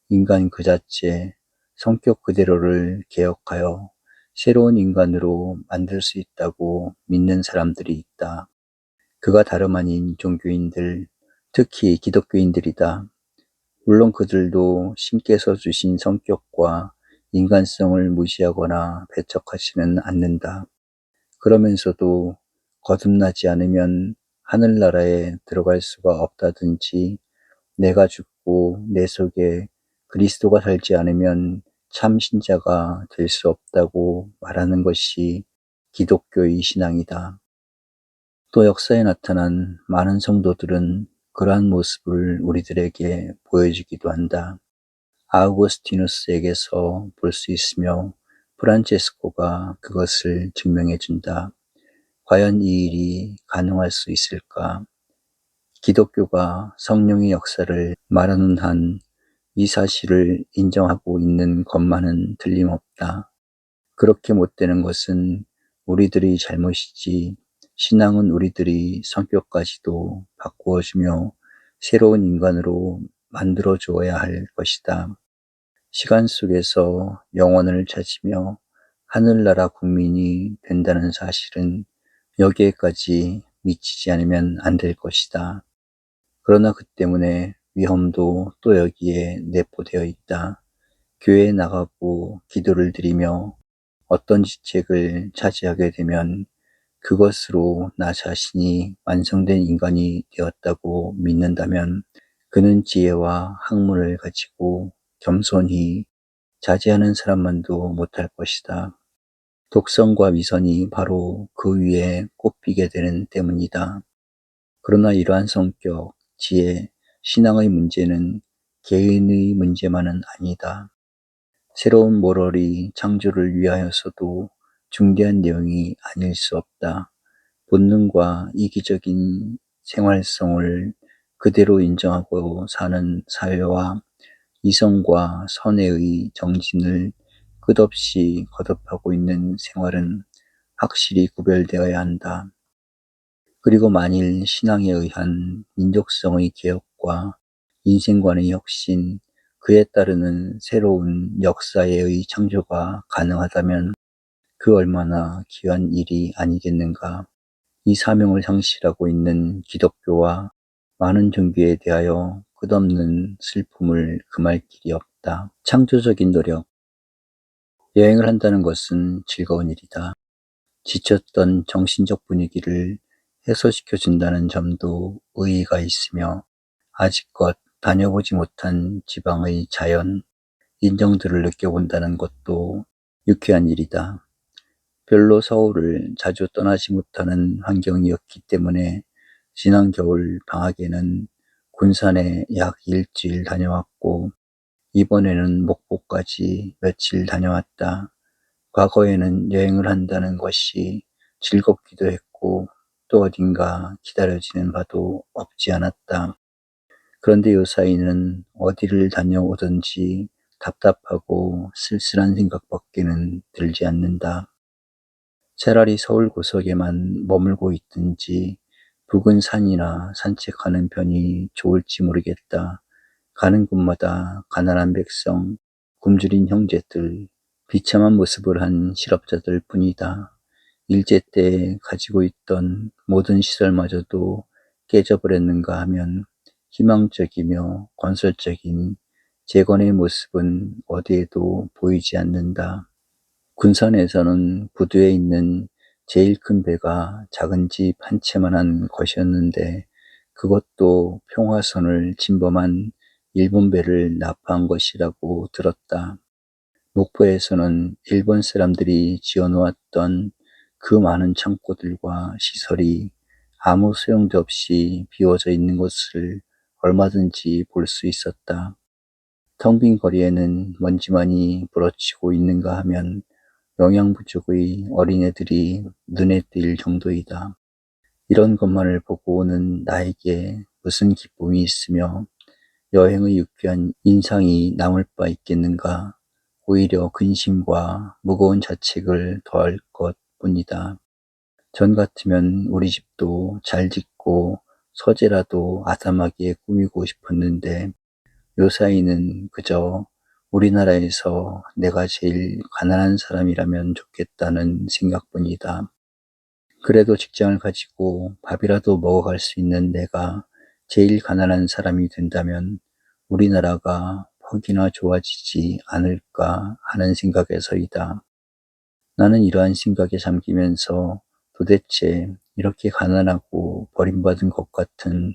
인간 그 자체, 성격 그대로를 개혁하여 새로운 인간으로 만들 수 있다고 믿는 사람들이 있다. 그가 다름 아닌 종교인들, 특히 기독교인들이다. 물론 그들도 신께서 주신 성격과 인간성을 무시하거나 배척하지는 않는다. 그러면서도 거듭나지 않으면 하늘나라에 들어갈 수가 없다든지 내가 죽고 내 속에 그리스도가 살지 않으면 참 신자가 될 수 없다고 말하는 것이 기독교의 신앙이다. 또 역사에 나타난 많은 성도들은 그러한 모습을 우리들에게 보여주기도 한다. 아우구스티누스에게서 볼 수 있으며 프란체스코가 그것을 증명해 준다. 과연 이 일이 가능할 수 있을까? 기독교가 성령의 역사를 말하는 한 이 사실을 인정하고 있는 것만은 틀림없다. 그렇게 못 되는 것은 우리들의 잘못이지 신앙은 우리들이 성격까지도 바꾸어주며 새로운 인간으로 만들어 주어야 할 것이다. 시간 속에서 영원을 찾으며 하늘나라 국민이 된다는 사실은 여기에까지 미치지 않으면 안 될 것이다. 그러나 그 때문에 위험도 또 여기에 내포되어 있다. 교회에 나가고 기도를 드리며 어떤 직책을 차지하게 되면 그것으로 나 자신이 완성된 인간이 되었다고 믿는다면 그는 지혜와 학문을 가지고 겸손히 자제하는 사람만도 못할 것이다. 독성과 위선이 바로 그 위에 꼽히게 되는 때문이다. 그러나 이러한 성격, 지혜, 신앙의 문제는 개인의 문제만은 아니다. 새로운 모럴이 창조를 위하여서도 중대한 내용이 아닐 수 없다. 본능과 이기적인 생활성을 그대로 인정하고 사는 사회와 이성과 선의의 정신을 끝없이 거듭하고 있는 생활은 확실히 구별되어야 한다. 그리고 만일 신앙에 의한 민족성의 개혁과 인생관의 혁신, 그에 따르는 새로운 역사의 창조가 가능하다면 그 얼마나 귀한 일이 아니겠는가. 이 사명을 상실하고 있는 기독교와 많은 종교에 대하여 끝없는 슬픔을 금할 길이 없다. 창조적인 노력. 여행을 한다는 것은 즐거운 일이다. 지쳤던 정신적 분위기를 해소시켜준다는 점도 의의가 있으며 아직껏 다녀보지 못한 지방의 자연, 인정들을 느껴본다는 것도 유쾌한 일이다. 별로 서울을 자주 떠나지 못하는 환경이었기 때문에 지난 겨울 방학에는 군산에 약 일주일 다녀왔고 이번에는 목포까지 며칠 다녀왔다. 과거에는 여행을 한다는 것이 즐겁기도 했고 또 어딘가 기다려지는 바도 없지 않았다. 그런데 요사이는 어디를 다녀오든지 답답하고 쓸쓸한 생각밖에는 들지 않는다. 차라리 서울 구석에만 머물고 있든지 붉은 산이나 산책하는 편이 좋을지 모르겠다. 가는 곳마다 가난한 백성, 굶주린 형제들, 비참한 모습을 한 실업자들 뿐이다. 일제 때 가지고 있던 모든 시설마저도 깨져버렸는가 하면 희망적이며 건설적인 재건의 모습은 어디에도 보이지 않는다. 군산에서는 부두에 있는 제일 큰 배가 작은 집 한 채만한 것이었는데 그것도 평화선을 침범한 일본 배를 납포한 것이라고 들었다. 목포에서는 일본 사람들이 지어놓았던 그 많은 창고들과 시설이 아무 소용도 없이 비워져 있는 것을 얼마든지 볼 수 있었다. 텅 빈 거리에는 먼지만이 부러치고 있는가 하면 영양 부족의 어린애들이 눈에 띌 정도이다. 이런 것만을 보고 오는 나에게 무슨 기쁨이 있으며 여행의 유쾌한 인상이 남을 바 있겠는가. 오히려 근심과 무거운 자책을 더할 것뿐이다. 전 같으면 우리 집도 잘 짓고 서재라도 아담하게 꾸미고 싶었는데 요사이는 그저 우리나라에서 내가 제일 가난한 사람이라면 좋겠다는 생각뿐이다. 그래도 직장을 가지고 밥이라도 먹어갈 수 있는 내가 제일 가난한 사람이 된다면 우리나라가 퍽이나 좋아지지 않을까 하는 생각에서이다. 나는 이러한 생각에 잠기면서 도대체 이렇게 가난하고 버림받은 것 같은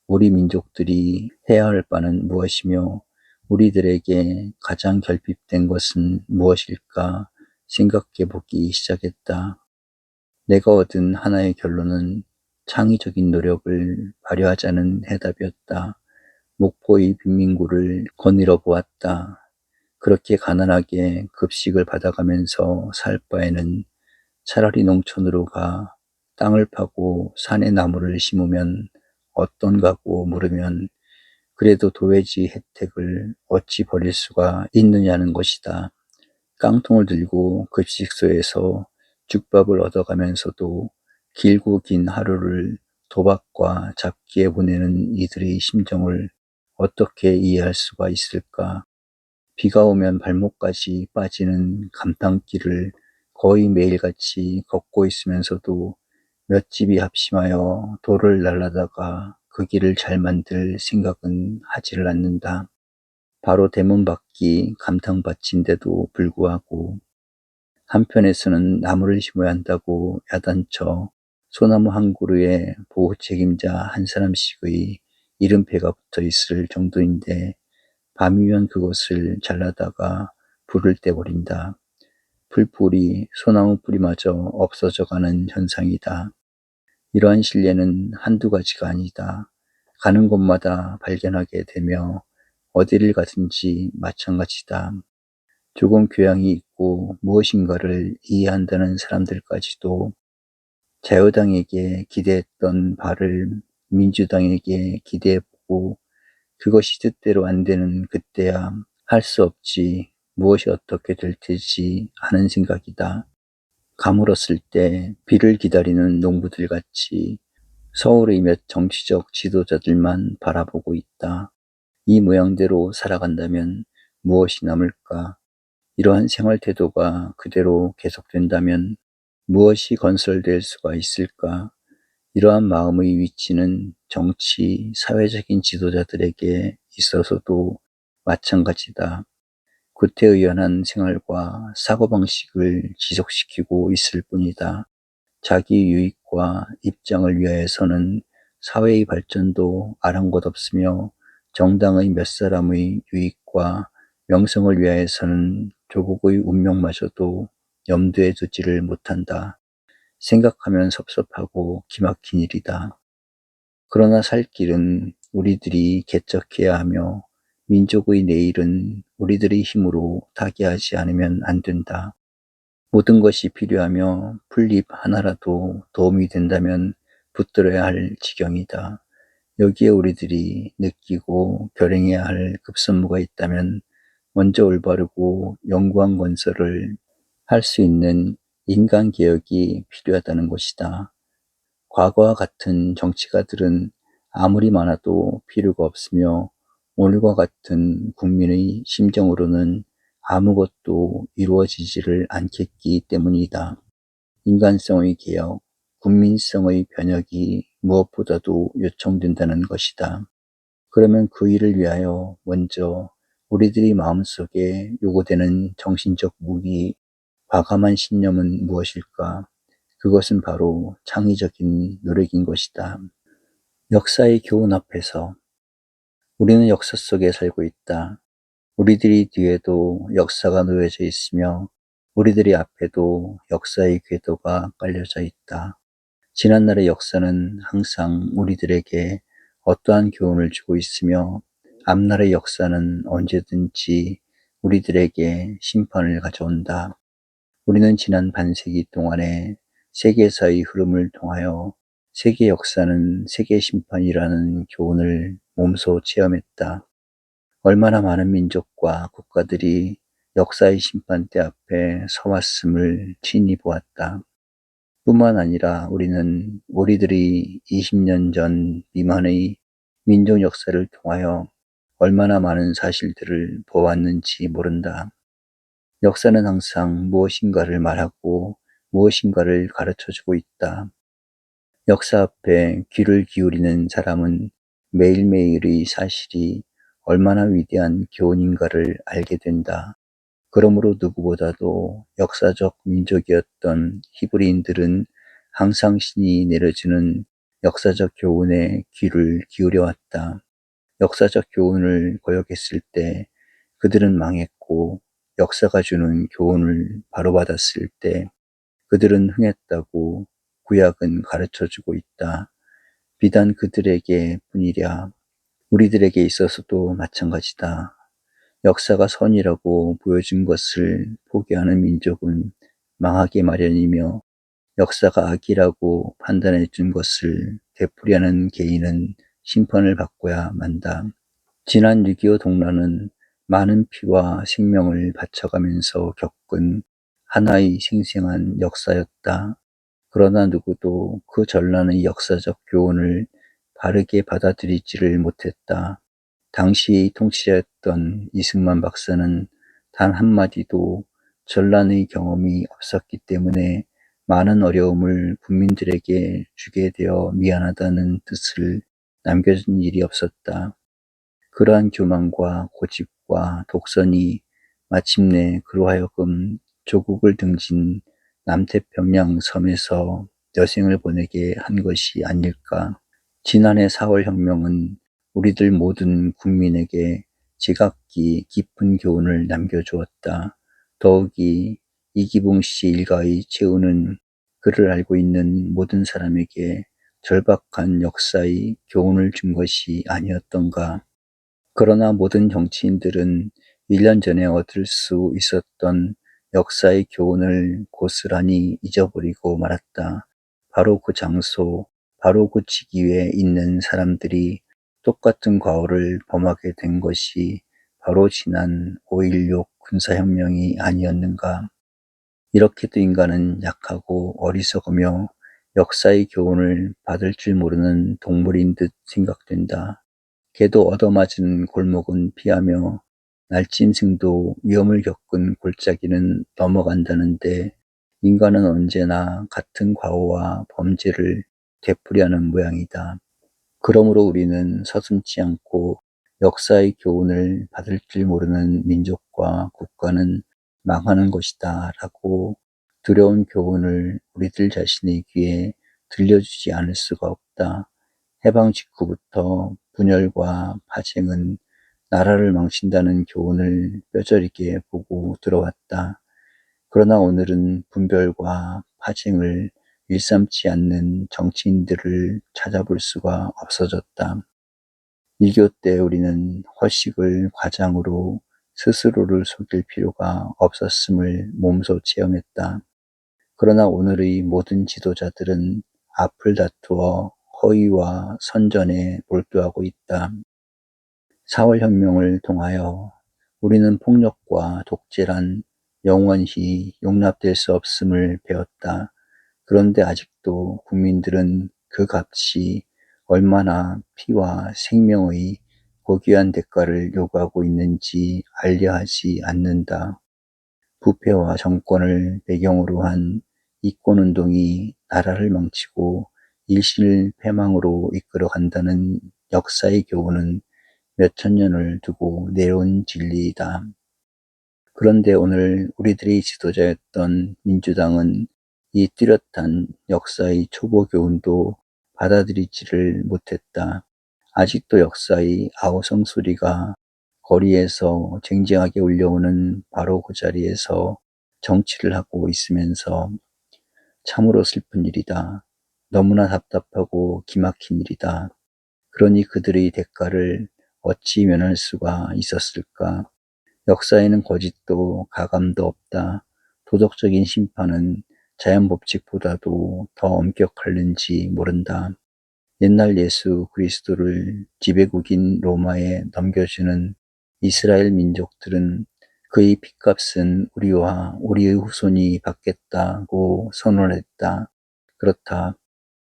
우리 민족들이 해야 할 바는 무엇이며 우리들에게 가장 결핍된 것은 무엇일까 생각해 보기 시작했다. 내가 얻은 하나의 결론은 창의적인 노력을 발휘하자는 해답이었다. 목포의 빈민구를 거닐어 보았다. 그렇게 가난하게 급식을 받아가면서 살 바에는 차라리 농촌으로 가 땅을 파고 산에 나무를 심으면 어떤가고 물으면 그래도 도회지 혜택을 어찌 버릴 수가 있느냐는 것이다. 깡통을 들고 급식소에서 죽밥을 얻어가면서도 길고 긴 하루를 도박과 잡기에 보내는 이들의 심정을 어떻게 이해할 수가 있을까? 비가 오면 발목까지 빠지는 감탄길을 거의 매일같이 걷고 있으면서도 몇 집이 합심하여 돌을 날라다가 그 길을 잘 만들 생각은 하지를 않는다. 바로 대문 밖이 감탕밭인데도 불구하고 한편에서는 나무를 심어야 한다고 야단쳐 소나무 한 그루에 보호 책임자 한 사람씩의 이름표가 붙어 있을 정도인데 밤이면 그것을 잘라다가 불을 떼버린다. 풀뿌리, 소나무 뿌리마저 없어져 가는 현상이다. 이러한 신뢰는 한두 가지가 아니다. 가는 곳마다 발견하게 되며 어디를 가든지 마찬가지다. 조금 교양이 있고 무엇인가를 이해한다는 사람들까지도 자유당에게 기대했던 바를 민주당에게 기대해보고 그것이 뜻대로 안 되는 그때야 할 수 없지 무엇이 어떻게 될 테지 하는 생각이다. 가물었을 때 비를 기다리는 농부들 같이 서울의 몇 정치적 지도자들만 바라보고 있다. 이 모양대로 살아간다면 무엇이 남을까? 이러한 생활 태도가 그대로 계속된다면 무엇이 건설될 수가 있을까? 이러한 마음의 위치는 정치, 사회적인 지도자들에게 있어서도 마찬가지다. 구태의연한 생활과 사고방식을 지속시키고 있을 뿐이다. 자기 유익과 입장을 위하여서는 사회의 발전도 아랑곳없으며 정당의 몇 사람의 유익과 명성을 위하여서는 조국의 운명마저도 염두에 두지를 못한다. 생각하면 섭섭하고 기막힌 일이다. 그러나 살 길은 우리들이 개척해야 하며 민족의 내일은 우리들의 힘으로 타개하지 않으면 안 된다. 모든 것이 필요하며 풀잎 하나라도 도움이 된다면 붙들어야 할 지경이다. 여기에 우리들이 느끼고 결행해야 할 급선무가 있다면 먼저 올바르고 영구한 건설을 할 수 있는 인간개혁이 필요하다는 것이다. 과거와 같은 정치가들은 아무리 많아도 필요가 없으며 오늘과 같은 국민의 심정으로는 아무것도 이루어지지를 않겠기 때문이다. 인간성의 개혁, 국민성의 변혁이 무엇보다도 요청된다는 것이다. 그러면 그 일을 위하여 먼저 우리들이 마음속에 요구되는 정신적 무기, 과감한 신념은 무엇일까? 그것은 바로 창의적인 노력인 것이다. 역사의 교훈 앞에서 우리는 역사 속에 살고 있다. 우리들이 뒤에도 역사가 놓여져 있으며 우리들이 앞에도 역사의 궤도가 깔려져 있다. 지난날의 역사는 항상 우리들에게 어떠한 교훈을 주고 있으며 앞날의 역사는 언제든지 우리들에게 심판을 가져온다. 우리는 지난 반세기 동안에 세계사의 흐름을 통하여 세계 역사는 세계 심판이라는 교훈을 몸소 체험했다. 얼마나 많은 민족과 국가들이 역사의 심판대 앞에 서왔음을 친히 보았다. 뿐만 아니라 우리는 우리들이 20년 전 미만의 민족 역사를 통하여 얼마나 많은 사실들을 보았는지 모른다. 역사는 항상 무엇인가를 말하고 무엇인가를 가르쳐주고 있다. 역사 앞에 귀를 기울이는 사람은 매일매일의 사실이 얼마나 위대한 교훈인가를 알게 된다. 그러므로 누구보다도 역사적 민족이었던 히브리인들은 항상 신이 내려주는 역사적 교훈에 귀를 기울여왔다. 역사적 교훈을 거역했을 때 그들은 망했고, 역사가 주는 교훈을 바로받았을 때 그들은 흥했다고 구약은 가르쳐주고 있다. 비단 그들에게 뿐이랴 우리들에게 있어서도 마찬가지다. 역사가 선이라고 보여준 것을 포기하는 민족은 망하기 마련이며 역사가 악이라고 판단해 준 것을 되풀이하는 개인은 심판을 받고야 만다. 지난 6.25 동란은 많은 피와 생명을 바쳐가면서 겪은 하나의 생생한 역사였다. 그러나 누구도 그 전란의 역사적 교훈을 바르게 받아들이지를 못했다. 당시의 통치자였던 이승만 박사는 단 한마디도 전란의 경험이 없었기 때문에 많은 어려움을 국민들에게 주게 되어 미안하다는 뜻을 남겨준 일이 없었다. 그러한 교만과 고집과 독선이 마침내 그로 하여금 조국을 등진 남태평양 섬에서 여생을 보내게 한 것이 아닐까. 지난해 4월 혁명은 우리들 모든 국민에게 지각기 깊은 교훈을 남겨주었다. 더욱이 이기붕 씨 일가의 최후는 그를 알고 있는 모든 사람에게 절박한 역사의 교훈을 준 것이 아니었던가. 그러나 모든 정치인들은 1년 전에 얻을 수 있었던 역사의 교훈을 고스란히 잊어버리고 말았다. 바로 그 장소, 바로 그 직위에 있는 사람들이 똑같은 과오를 범하게 된 것이 바로 지난 5.16 군사혁명이 아니었는가. 이렇게도 인간은 약하고 어리석으며 역사의 교훈을 받을 줄 모르는 동물인 듯 생각된다. 개도 얻어맞은 골목은 피하며 날짐승도 위험을 겪은 골짜기는 넘어간다는데 인간은 언제나 같은 과오와 범죄를 되풀이하는 모양이다. 그러므로 우리는 서슴지 않고 역사의 교훈을 받을 줄 모르는 민족과 국가는 망하는 것이다 라고 두려운 교훈을 우리들 자신의 귀에 들려주지 않을 수가 없다. 해방 직후부터 분열과 파쟁은 나라를 망친다는 교훈을 뼈저리게 보고 들어왔다. 그러나 오늘은 분별과 파쟁을 일삼지 않는 정치인들을 찾아볼 수가 없어졌다. 6.25 때 우리는 허식을 과장으로 스스로를 속일 필요가 없었음을 몸소 체험했다. 그러나 오늘의 모든 지도자들은 앞을 다투어 허위와 선전에 몰두하고 있다. 4월 혁명을 통하여 우리는 폭력과 독재란 영원히 용납될 수 없음을 배웠다. 그런데 아직도 국민들은 그 값이 얼마나 피와 생명의 고귀한 대가를 요구하고 있는지 알려 하지 않는다. 부패와 정권을 배경으로 한 이권운동이 나라를 망치고 일신을 패망으로 이끌어 간다는 역사의 교훈은 몇천 년을 두고 내려온 진리이다. 그런데 오늘 우리들의 지도자였던 민주당은 이 뚜렷한 역사의 초보 교훈도 받아들이지를 못했다. 아직도 역사의 아우성 소리가 거리에서 쟁쟁하게 울려오는 바로 그 자리에서 정치를 하고 있으면서 참으로 슬픈 일이다. 너무나 답답하고 기막힌 일이다. 그러니 그들의 대가를 어찌 면할 수가 있었을까? 역사에는 거짓도 가감도 없다. 도덕적인 심판은 자연 법칙보다도 더 엄격할는지 모른다. 옛날 예수 그리스도를 지배국인 로마에 넘겨주는 이스라엘 민족들은 그의 핏값은 우리와 우리의 후손이 받겠다고 선언했다. 그렇다.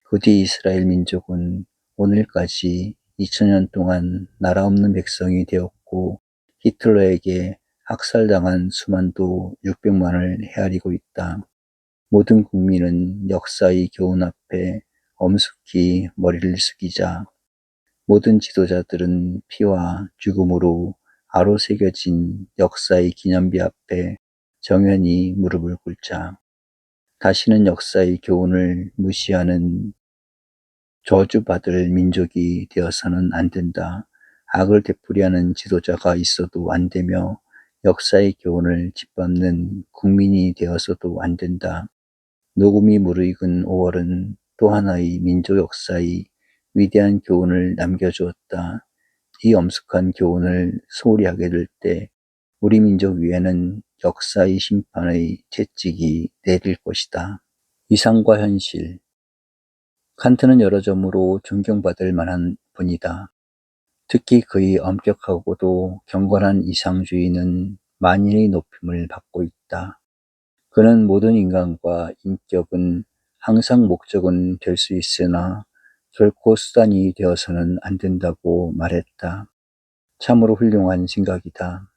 그 뒤 이스라엘 민족은 오늘까지 2000년 동안 나라 없는 백성이 되었고 히틀러에게 학살당한 수만도 600만을 헤아리고 있다. 모든 국민은 역사의 교훈 앞에 엄숙히 머리를 숙이자 모든 지도자들은 피와 죽음으로 아로새겨진 역사의 기념비 앞에 정연히 무릎을 꿇자 다시는 역사의 교훈을 무시하는 저주받을 민족이 되어서는 안 된다. 악을 되풀이하는 지도자가 있어도 안 되며 역사의 교훈을 짓밟는 국민이 되어서도 안 된다. 녹음이 무르익은 5월은 또 하나의 민족 역사의 위대한 교훈을 남겨주었다. 이 엄숙한 교훈을 소홀히 하게 될 때 우리 민족 위에는 역사의 심판의 채찍이 내릴 것이다. 이상과 현실. 칸트는 여러 점으로 존경받을 만한 분이다. 특히 그의 엄격하고도 경건한 이상주의는 만인의 높임을 받고 있다. 그는 모든 인간과 인격은 항상 목적은 될 수 있으나 결코 수단이 되어서는 안 된다고 말했다. 참으로 훌륭한 생각이다.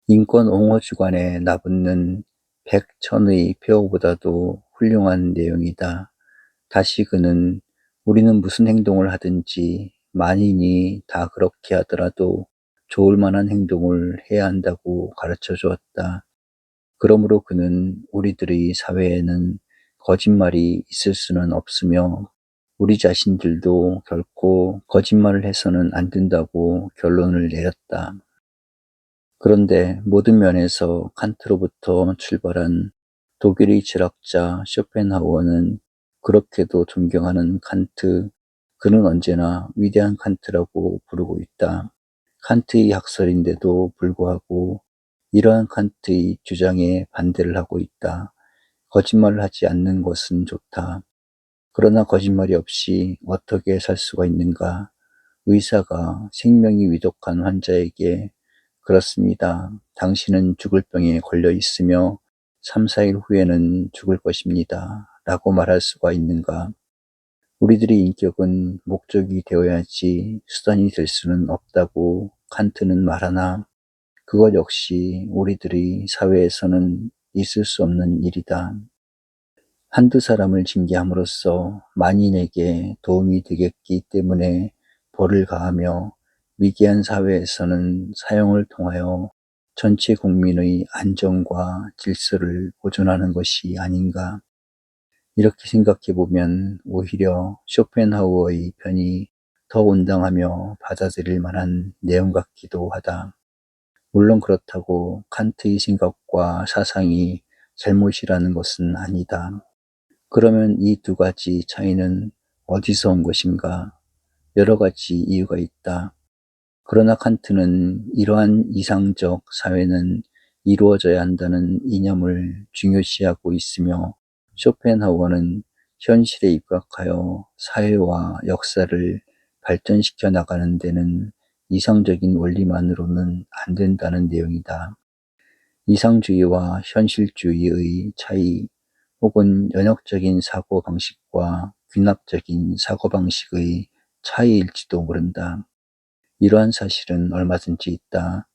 인권 옹호 주관에 나붙는 백천의 폐허보다도 훌륭한 내용이다. 다시 그는 우리는 무슨 행동을 하든지 만인이 다 그렇게 하더라도 좋을 만한 행동을 해야 한다고 가르쳐 주었다. 그러므로 그는 우리들의 사회에는 거짓말이 있을 수는 없으며 우리 자신들도 결코 거짓말을 해서는 안 된다고 결론을 내렸다. 그런데 모든 면에서 칸트로부터 출발한 독일의 철학자 쇼펜하우어는 그렇게도 존경하는 칸트, 그는 언제나 위대한 칸트라고 부르고 있다. 칸트의 학설인데도 불구하고 이러한 칸트의 주장에 반대를 하고 있다. 거짓말을 하지 않는 것은 좋다. 그러나 거짓말이 없이 어떻게 살 수가 있는가? 의사가 생명이 위독한 환자에게 그렇습니다. 당신은 죽을 병에 걸려 있으며 3, 4일 후에는 죽을 것입니다. 라고 말할 수가 있는가? 우리들의 인격은 목적이 되어야지 수단이 될 수는 없다고 칸트는 말하나 그것 역시 우리들의 사회에서는 있을 수 없는 일이다. 한두 사람을 징계함으로써 만인에게 도움이 되겠기 때문에 벌을 가하며 위기한 사회에서는 사형을 통하여 전체 국민의 안정과 질서를 보존하는 것이 아닌가. 이렇게 생각해 보면 오히려 쇼펜하우어의 편이 더 온당하며 받아들일 만한 내용 같기도 하다. 물론 그렇다고 칸트의 생각과 사상이 잘못이라는 것은 아니다. 그러면 이 두 가지 차이는 어디서 온 것인가? 여러 가지 이유가 있다. 그러나 칸트는 이러한 이상적 사회는 이루어져야 한다는 이념을 중요시하고 있으며 쇼펜하우어는 현실에 입각하여 사회와 역사를 발전시켜 나가는 데는 이상적인 원리만으로는 안 된다는 내용이다. 이상주의와 현실주의의 차이 혹은 연역적인 사고 방식과 귀납적인 사고방식의 차이일지도 모른다. 이러한 사실은 얼마든지 있다.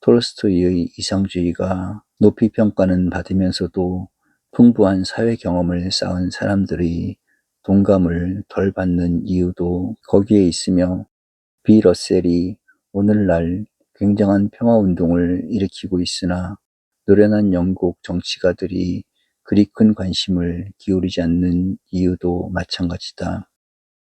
톨스토이의 이상주의가 높이 평가는 받으면서도 풍부한 사회 경험을 쌓은 사람들의 동감을 덜 받는 이유도 거기에 있으며, 비 러셀이 오늘날 굉장한 평화운동을 일으키고 있으나 노련한 영국 정치가들이 그리 큰 관심을 기울이지 않는 이유도 마찬가지다.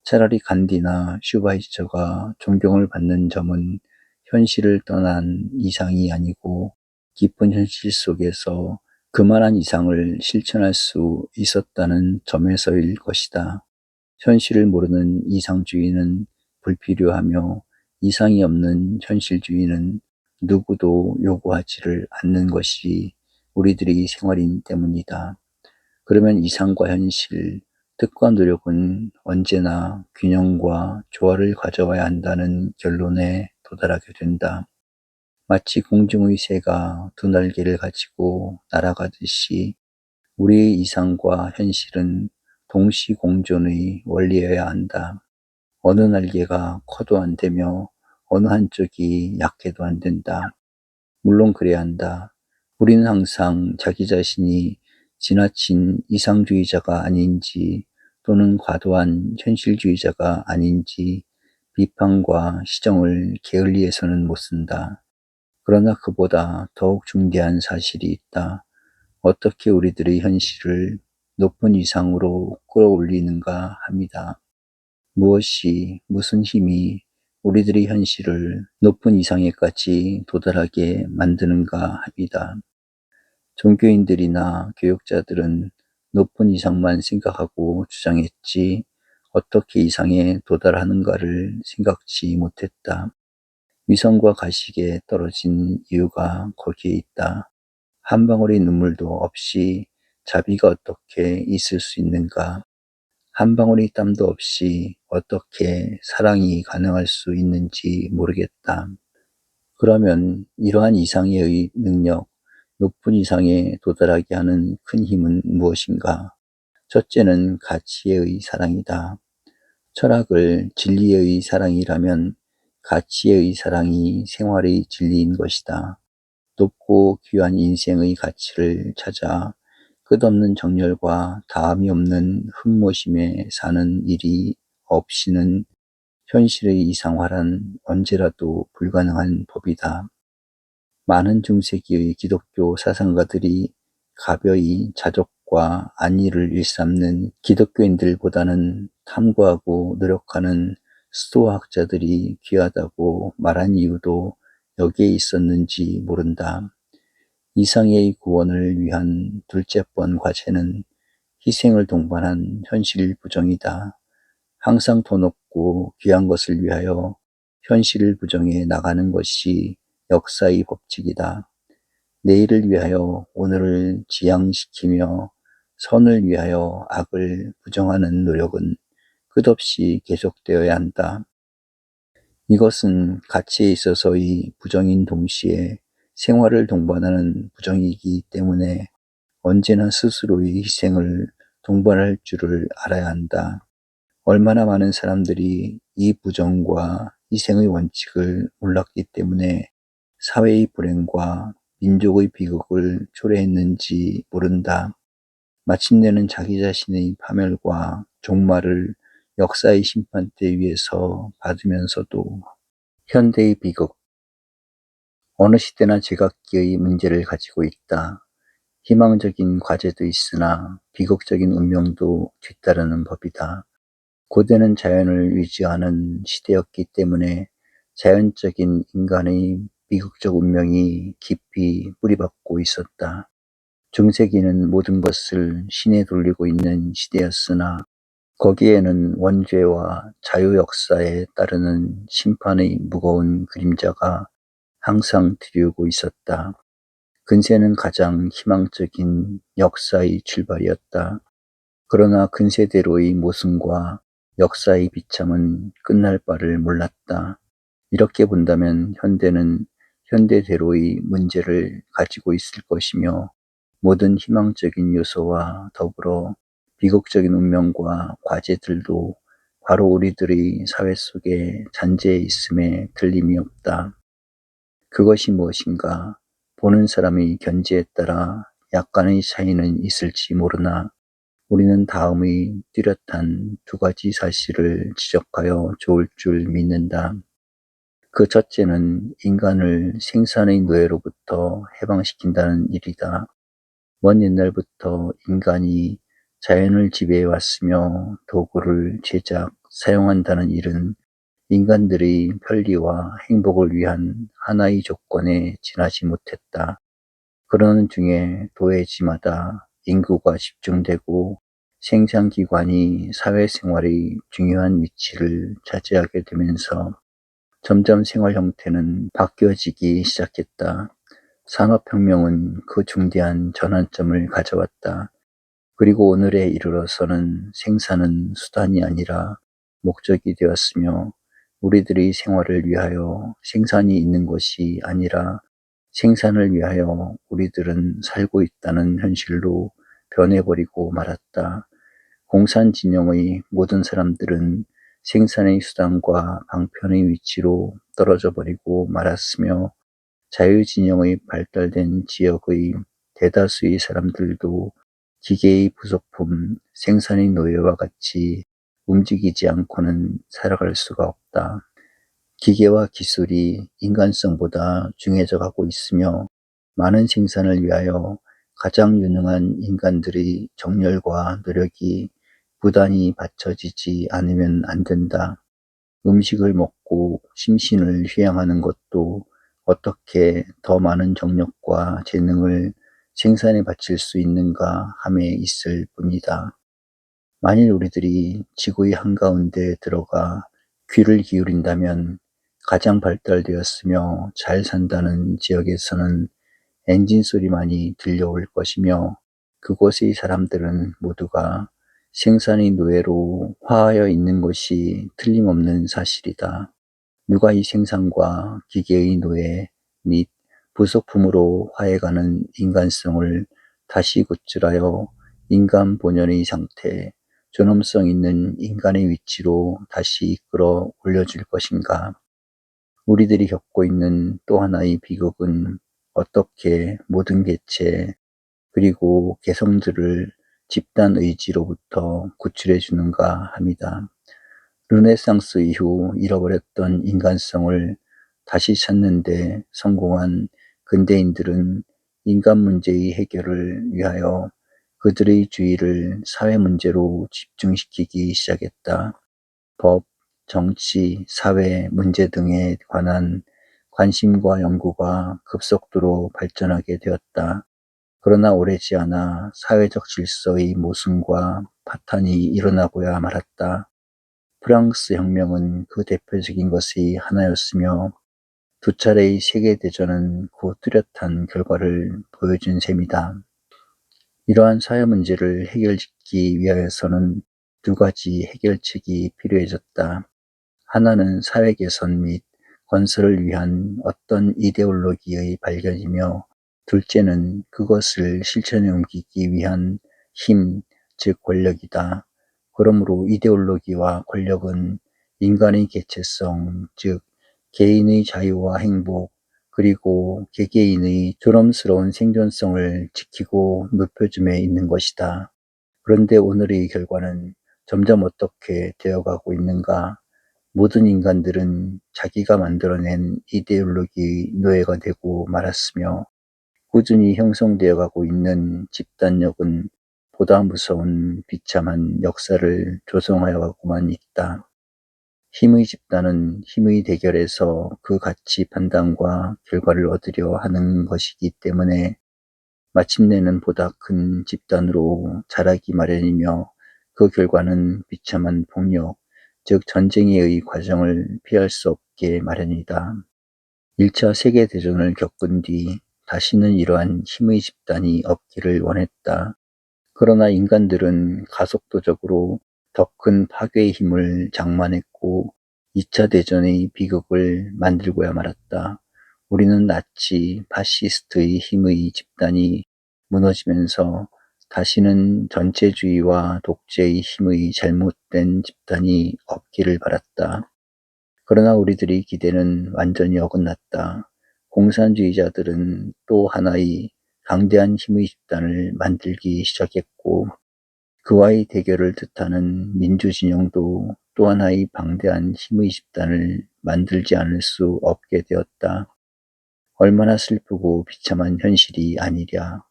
차라리 간디나 슈바이처가 존경을 받는 점은 현실을 떠난 이상이 아니고 깊은 현실 속에서 그만한 이상을 실천할 수 있었다는 점에서일 것이다. 현실을 모르는 이상주의는 불필요하며, 이상이 없는 현실주의는 누구도 요구하지를 않는 것이 우리들의 생활이기 때문이다. 그러면 이상과 현실, 뜻과 노력은 언제나 균형과 조화를 가져와야 한다는 결론에 도달하게 된다. 마치 공중의 새가 두 날개를 가지고 날아가듯이 우리의 이상과 현실은 동시공존의 원리여야 한다. 어느 날개가 커도 안 되며 어느 한쪽이 약해도 안 된다. 물론 그래야 한다. 우리는 항상 자기 자신이 지나친 이상주의자가 아닌지 또는 과도한 현실주의자가 아닌지 비판과 시정을 게을리해서는 못 쓴다. 그러나 그보다 더욱 중대한 사실이 있다. 어떻게 우리들의 현실을 높은 이상으로 끌어올리는가 합니다. 무슨 힘이 우리들의 현실을 높은 이상에까지 도달하게 만드는가 합니다. 종교인들이나 교육자들은 높은 이상만 생각하고 주장했지 어떻게 이상에 도달하는가를 생각지 못했다. 위선과 가식에 떨어진 이유가 거기에 있다. 한 방울의 눈물도 없이 자비가 어떻게 있을 수 있는가? 한 방울의 땀도 없이 어떻게 사랑이 가능할 수 있는지 모르겠다. 그러면 이러한 이상의 능력, 높은 이상에 도달하게 하는 큰 힘은 무엇인가? 첫째는 가치의 사랑이다. 철학을 진리의 사랑이라면 가치의 사랑이 생활의 진리인 것이다. 높고 귀한 인생의 가치를 찾아 끝없는 정열과 다함이 없는 흠모심에 사는 일이 없이는 현실의 이상화란 언제라도 불가능한 법이다. 많은 중세기의 기독교 사상가들이 가벼이 자족과 안위를 일삼는 기독교인들보다는 탐구하고 노력하는 스토아학자들이 귀하다고 말한 이유도 여기에 있었는지 모른다. 이상의 구원을 위한 둘째 번 과제는 희생을 동반한 현실 부정이다. 항상 더 높고 귀한 것을 위하여 현실을 부정해 나가는 것이 역사의 법칙이다. 내일을 위하여 오늘을 지양시키며 선을 위하여 악을 부정하는 노력은 끝없이 계속되어야 한다. 이것은 가치에 있어서의 부정인 동시에 생활을 동반하는 부정이기 때문에 언제나 스스로의 희생을 동반할 줄을 알아야 한다. 얼마나 많은 사람들이 이 부정과 희생의 원칙을 몰랐기 때문에 사회의 불행과 민족의 비극을 초래했는지 모른다. 마침내는 자기 자신의 파멸과 종말을 역사의 심판대 위에서 받으면서도 현대의 비극, 어느 시대나 제각기의 문제를 가지고 있다. 희망적인 과제도 있으나 비극적인 운명도 뒤따르는 법이다. 고대는 자연을 위지하는 시대였기 때문에 자연적인 인간의 비극적 운명이 깊이 뿌리박고 있었다. 중세기는 모든 것을 신에 돌리고 있는 시대였으나 거기에는 원죄와 자유 역사에 따르는 심판의 무거운 그림자가 항상 드리우고 있었다. 근세는 가장 희망적인 역사의 출발이었다. 그러나 근세대로의 모순과 역사의 비참은 끝날 바를 몰랐다. 이렇게 본다면 현대는 현대대로의 문제를 가지고 있을 것이며 모든 희망적인 요소와 더불어 비극적인 운명과 과제들도 바로 우리들의 사회 속에 잔재해 있음에 틀림이 없다. 그것이 무엇인가? 보는 사람의 견지에 따라 약간의 차이는 있을지 모르나 우리는 다음의 뚜렷한 두 가지 사실을 지적하여 좋을 줄 믿는다. 그 첫째는 인간을 생산의 노예로부터 해방시킨다는 일이다. 먼 옛날부터 인간이 자연을 지배해 왔으며 도구를 제작, 사용한다는 일은 인간들의 편리와 행복을 위한 하나의 조건에 지나지 못했다. 그러는 중에 도해지마다 인구가 집중되고 생산기관이 사회생활의 중요한 위치를 차지하게 되면서 점점 생활 형태는 바뀌어지기 시작했다. 산업혁명은 그 중대한 전환점을 가져왔다. 그리고 오늘에 이르러서는 생산은 수단이 아니라 목적이 되었으며 우리들의 생활을 위하여 생산이 있는 것이 아니라 생산을 위하여 우리들은 살고 있다는 현실로 변해버리고 말았다. 공산진영의 모든 사람들은 생산의 수단과 방편의 위치로 떨어져 버리고 말았으며 자유진영의 발달된 지역의 대다수의 사람들도 기계의 부속품, 생산의 노예와 같이 움직이지 않고는 살아갈 수가 없다. 기계와 기술이 인간성보다 중요해져 가고 있으며 많은 생산을 위하여 가장 유능한 인간들의 정열과 노력이 부단히 바쳐지지 않으면 안 된다. 음식을 먹고 심신을 휴양하는 것도 어떻게 더 많은 정력과 재능을 생산에 바칠 수 있는가 함에 있을 뿐이다. 만일 우리들이 지구의 한가운데 들어가 귀를 기울인다면 가장 발달되었으며 잘 산다는 지역에서는 엔진 소리만이 들려올 것이며 그곳의 사람들은 모두가 생산의 노예로 화하여 있는 것이 틀림없는 사실이다. 누가 이 생산과 기계의 노예 및 부속품으로 화해가는 인간성을 다시 구출하여 인간 본연의 상태, 존엄성 있는 인간의 위치로 다시 이끌어 올려줄 것인가? 우리들이 겪고 있는 또 하나의 비극은 어떻게 모든 개체 그리고 개성들을 집단 의지로부터 구출해 주는가 합니다. 르네상스 이후 잃어버렸던 인간성을 다시 찾는 데 성공한 근대인들은 인간 문제의 해결을 위하여 그들의 주의를 사회 문제로 집중시키기 시작했다. 법, 정치, 사회 문제 등에 관한 관심과 연구가 급속도로 발전하게 되었다. 그러나 오래지 않아 사회적 질서의 모순과 파탄이 일어나고야 말았다. 프랑스 혁명은 그 대표적인 것의 하나였으며 두 차례의 세계대전은 그 뚜렷한 결과를 보여준 셈이다. 이러한 사회 문제를 해결짓기 위하여서는 두 가지 해결책이 필요해졌다. 하나는 사회 개선 및 건설을 위한 어떤 이데올로기의 발견이며 둘째는 그것을 실천에 옮기기 위한 힘, 즉 권력이다. 그러므로 이데올로기와 권력은 인간의 개체성, 즉 개인의 자유와 행복, 그리고 개개인의 존엄스러운 생존성을 지키고 높여줌에 있는 것이다. 그런데 오늘의 결과는 점점 어떻게 되어가고 있는가? 모든 인간들은 자기가 만들어낸 이데올로기의 노예가 되고 말았으며 꾸준히 형성되어 가고 있는 집단력은 보다 무서운 비참한 역사를 조성하여 가고만 있다. 힘의 집단은 힘의 대결에서 그 가치 판단과 결과를 얻으려 하는 것이기 때문에 마침내는 보다 큰 집단으로 자라기 마련이며 그 결과는 비참한 폭력, 즉 전쟁의 과정을 피할 수 없게 마련이다. 1차 세계대전을 겪은 뒤 다시는 이러한 힘의 집단이 없기를 원했다. 그러나 인간들은 가속도적으로 더 큰 파괴의 힘을 장만했고 2차 대전의 비극을 만들고야 말았다. 우리는 나치, 파시스트의 힘의 집단이 무너지면서 다시는 전체주의와 독재의 힘의 잘못된 집단이 없기를 바랐다. 그러나 우리들의 기대는 완전히 어긋났다. 공산주의자들은 또 하나의 강대한 힘의 집단을 만들기 시작했고, 그와의 대결을 뜻하는 민주진영도 또 하나의 방대한 힘의 집단을 만들지 않을 수 없게 되었다. 얼마나 슬프고 비참한 현실이 아니랴.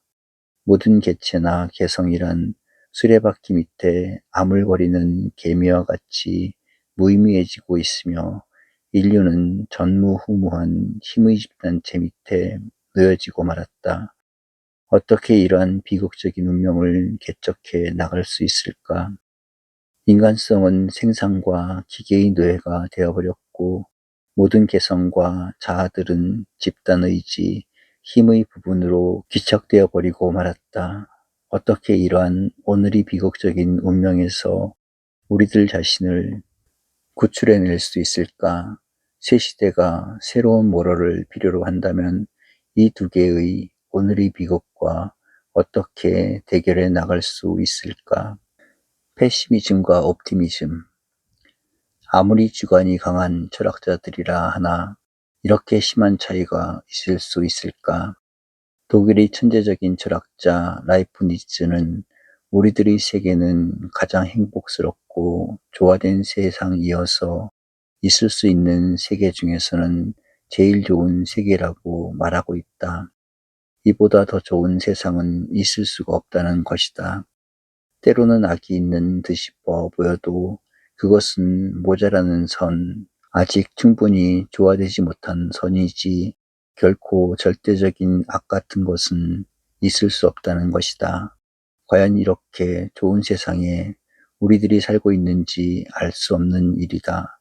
모든 개체나 개성이란 수레바퀴 밑에 아물거리는 개미와 같이 무의미해지고 있으며, 인류는 전무후무한 힘의 집단체 밑에 놓여지고 말았다. 어떻게 이러한 비극적인 운명을 개척해 나갈 수 있을까? 인간성은 생산과 기계의 노예가 되어버렸고, 모든 개성과 자아들은 집단의지, 힘의 부분으로 귀착되어 버리고 말았다. 어떻게 이러한 오늘의 비극적인 운명에서 우리들 자신을 구출해낼 수 있을까? 새 시대가 새로운 모럴을 필요로 한다면 이 두 개의 오늘의 비극과 어떻게 대결해 나갈 수 있을까? 패시미즘과 옵티미즘. 아무리 주관이 강한 철학자들이라 하나 이렇게 심한 차이가 있을 수 있을까? 독일의 천재적인 철학자 라이프니츠는 우리들의 세계는 가장 행복스럽고 조화된 세상이어서 있을 수 있는 세계 중에서는 제일 좋은 세계라고 말하고 있다. 이보다 더 좋은 세상은 있을 수가 없다는 것이다. 때로는 악이 있는 듯이 보여도 그것은 모자라는 선, 아직 충분히 조화되지 못한 선이지 결코 절대적인 악 같은 것은 있을 수 없다는 것이다. 과연 이렇게 좋은 세상에 우리들이 살고 있는지 알 수 없는 일이다.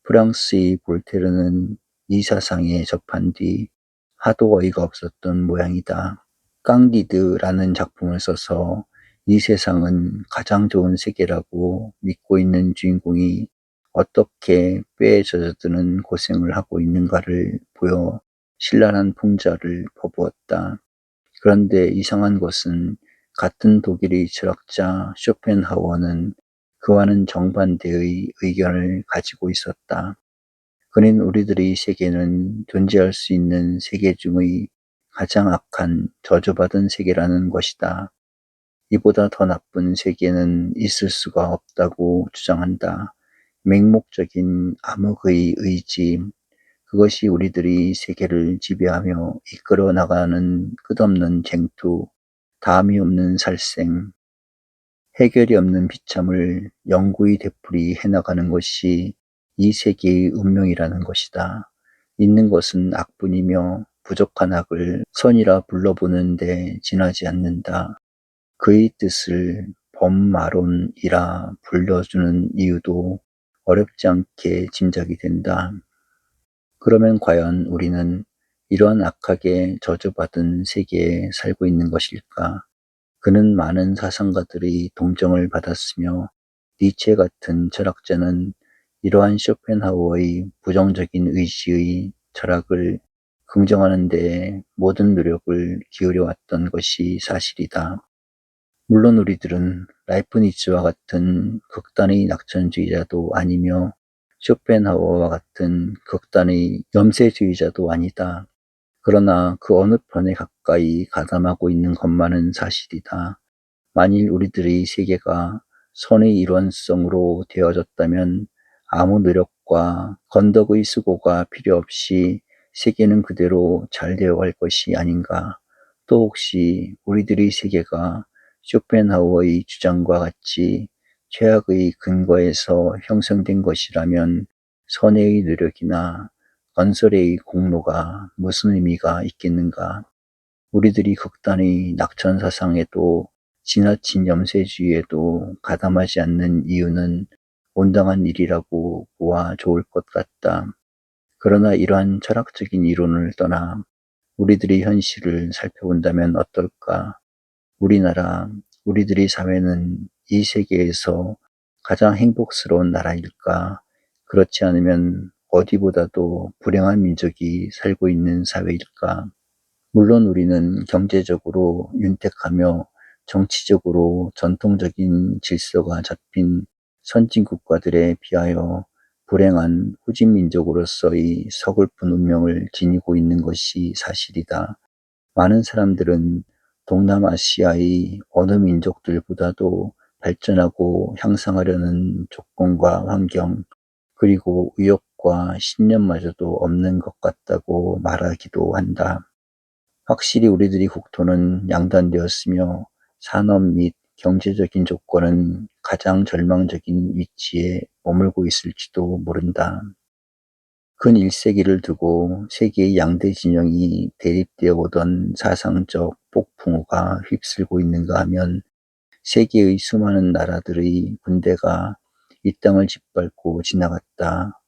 프랑스의 볼테르는 이 사상에 접한 뒤 하도 어이가 없었던 모양이다. 깡디드라는 작품을 써서 이 세상은 가장 좋은 세계라고 믿고 있는 주인공이 어떻게 뼈에 젖어드는 고생을 하고 있는가를 보여 신랄한 풍자를 퍼부었다. 그런데 이상한 것은 같은 독일의 철학자 쇼펜하우어는 그와는 정반대의 의견을 가지고 있었다. 그는 우리들의 세계는 존재할 수 있는 세계 중의 가장 악한 저주받은 세계라는 것이다. 이보다 더 나쁜 세계는 있을 수가 없다고 주장한다. 맹목적인 암흑의 의지, 그것이 우리들이 세계를 지배하며 이끌어 나가는 끝없는 쟁투, 다음이 없는 살생, 해결이 없는 비참을 영구히 되풀이 해나가는 것이 이 세계의 운명이라는 것이다. 있는 것은 악뿐이며 부족한 악을 선이라 불러보는데 지나지 않는다. 그의 뜻을 범마론이라 불러주는 이유도 어렵지 않게 짐작이 된다. 그러면 과연 우리는 이러한 악하게 저주받은 세계에 살고 있는 것일까? 그는 많은 사상가들의 동정을 받았으며 니체 같은 철학자는 이러한 쇼펜하우어의 부정적인 의지의 철학을 긍정하는 데에 모든 노력을 기울여 왔던 것이 사실이다. 물론 우리들은 라이프니츠와 같은 극단의 낙천주의자도 아니며 쇼펜하우어와 같은 극단의 염세주의자도 아니다. 그러나 그 어느 편에 가까이 가담하고 있는 것만은 사실이다. 만일 우리들의 세계가 선의 일원성으로 되어졌다면 아무 노력과 건덕의 수고가 필요 없이 세계는 그대로 잘 되어갈 것이 아닌가. 또 혹시 우리들의 세계가 쇼펜하우어의 주장과 같이 최악의 근거에서 형성된 것이라면 선의의 노력이나 건설의 공로가 무슨 의미가 있겠는가. 우리들이 극단의 낙천사상에도 지나친 염세주의에도 가담하지 않는 이유는 온당한 일이라고 보아 좋을 것 같다. 그러나 이러한 철학적인 이론을 떠나 우리들의 현실을 살펴본다면 어떨까? 우리나라, 우리들의 사회는 이 세계에서 가장 행복스러운 나라일까? 그렇지 않으면 어디보다도 불행한 민족이 살고 있는 사회일까? 물론 우리는 경제적으로 윤택하며 정치적으로 전통적인 질서가 잡힌 선진 국가들에 비하여 불행한 후진 민족으로서의 서글픈 운명을 지니고 있는 것이 사실이다. 많은 사람들은 동남아시아의 어느 민족들보다도 발전하고 향상하려는 조건과 환경, 그리고 의욕과 신념마저도 없는 것 같다고 말하기도 한다. 확실히 우리들의 국토는 양단되었으며 산업 및 경제적인 조건은 가장 절망적인 위치에 머물고 있을지도 모른다. 근 1세기를 두고 세계의 양대 진영이 대립되어 오던 사상적 폭풍우가 휩쓸고 있는가 하면 세계의 수많은 나라들의 군대가 이 땅을 짓밟고 지나갔다.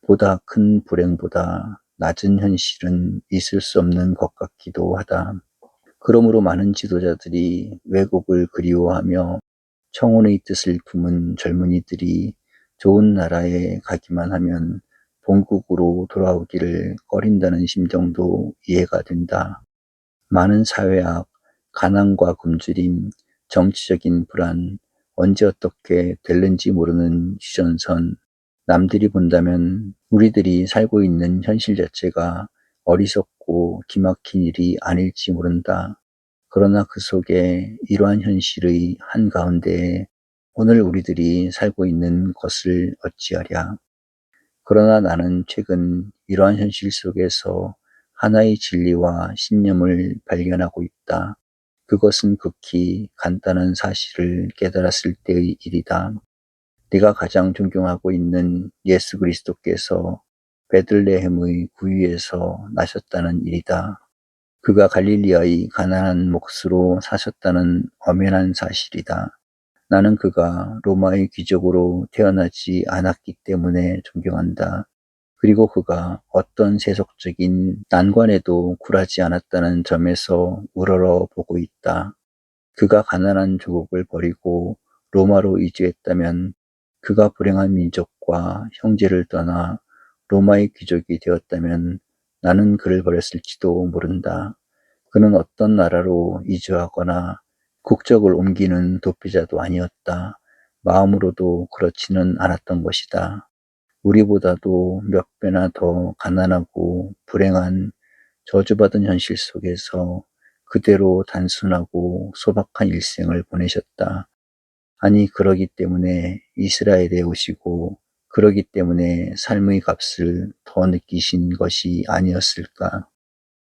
보다 큰 불행보다 낮은 현실은 있을 수 없는 것 같기도 하다. 그러므로 많은 지도자들이 외국을 그리워하며 청혼의 뜻을 품은 젊은이들이 좋은 나라에 가기만 하면 본국으로 돌아오기를 꺼린다는 심정도 이해가 된다. 많은 사회악, 가난과 굶주림, 정치적인 불안, 언제 어떻게 될는지 모르는 휴전선, 남들이 본다면 우리들이 살고 있는 현실 자체가 어리석고 기막힌 일이 아닐지 모른다. 그러나 그 속에 이러한 현실의 한가운데에 오늘 우리들이 살고 있는 것을 어찌하랴. 그러나 나는 최근 이러한 현실 속에서 하나의 진리와 신념을 발견하고 있다. 그것은 극히 간단한 사실을 깨달았을 때의 일이다. 내가 가장 존경하고 있는 예수 그리스도께서 베들레헴의 구유에서 나셨다는 일이다. 그가 갈릴리아의 가난한 몫으로 사셨다는 엄연한 사실이다. 나는 그가 로마의 귀족으로 태어나지 않았기 때문에 존경한다. 그리고 그가 어떤 세속적인 난관에도 굴하지 않았다는 점에서 우러러 보고 있다. 그가 가난한 조국을 버리고 로마로 이주했다면 그가 불행한 민족과 형제를 떠나 로마의 귀족이 되었다면 나는 그를 버렸을지도 모른다. 그는 어떤 나라로 이주하거나 국적을 옮기는 도피자도 아니었다. 마음으로도 그렇지는 않았던 것이다. 우리보다도 몇 배나 더 가난하고 불행한 저주받은 현실 속에서 그대로 단순하고 소박한 일생을 보내셨다. 아니, 그러기 때문에 이스라엘에 오시고 그러기 때문에 삶의 값을 더 느끼신 것이 아니었을까.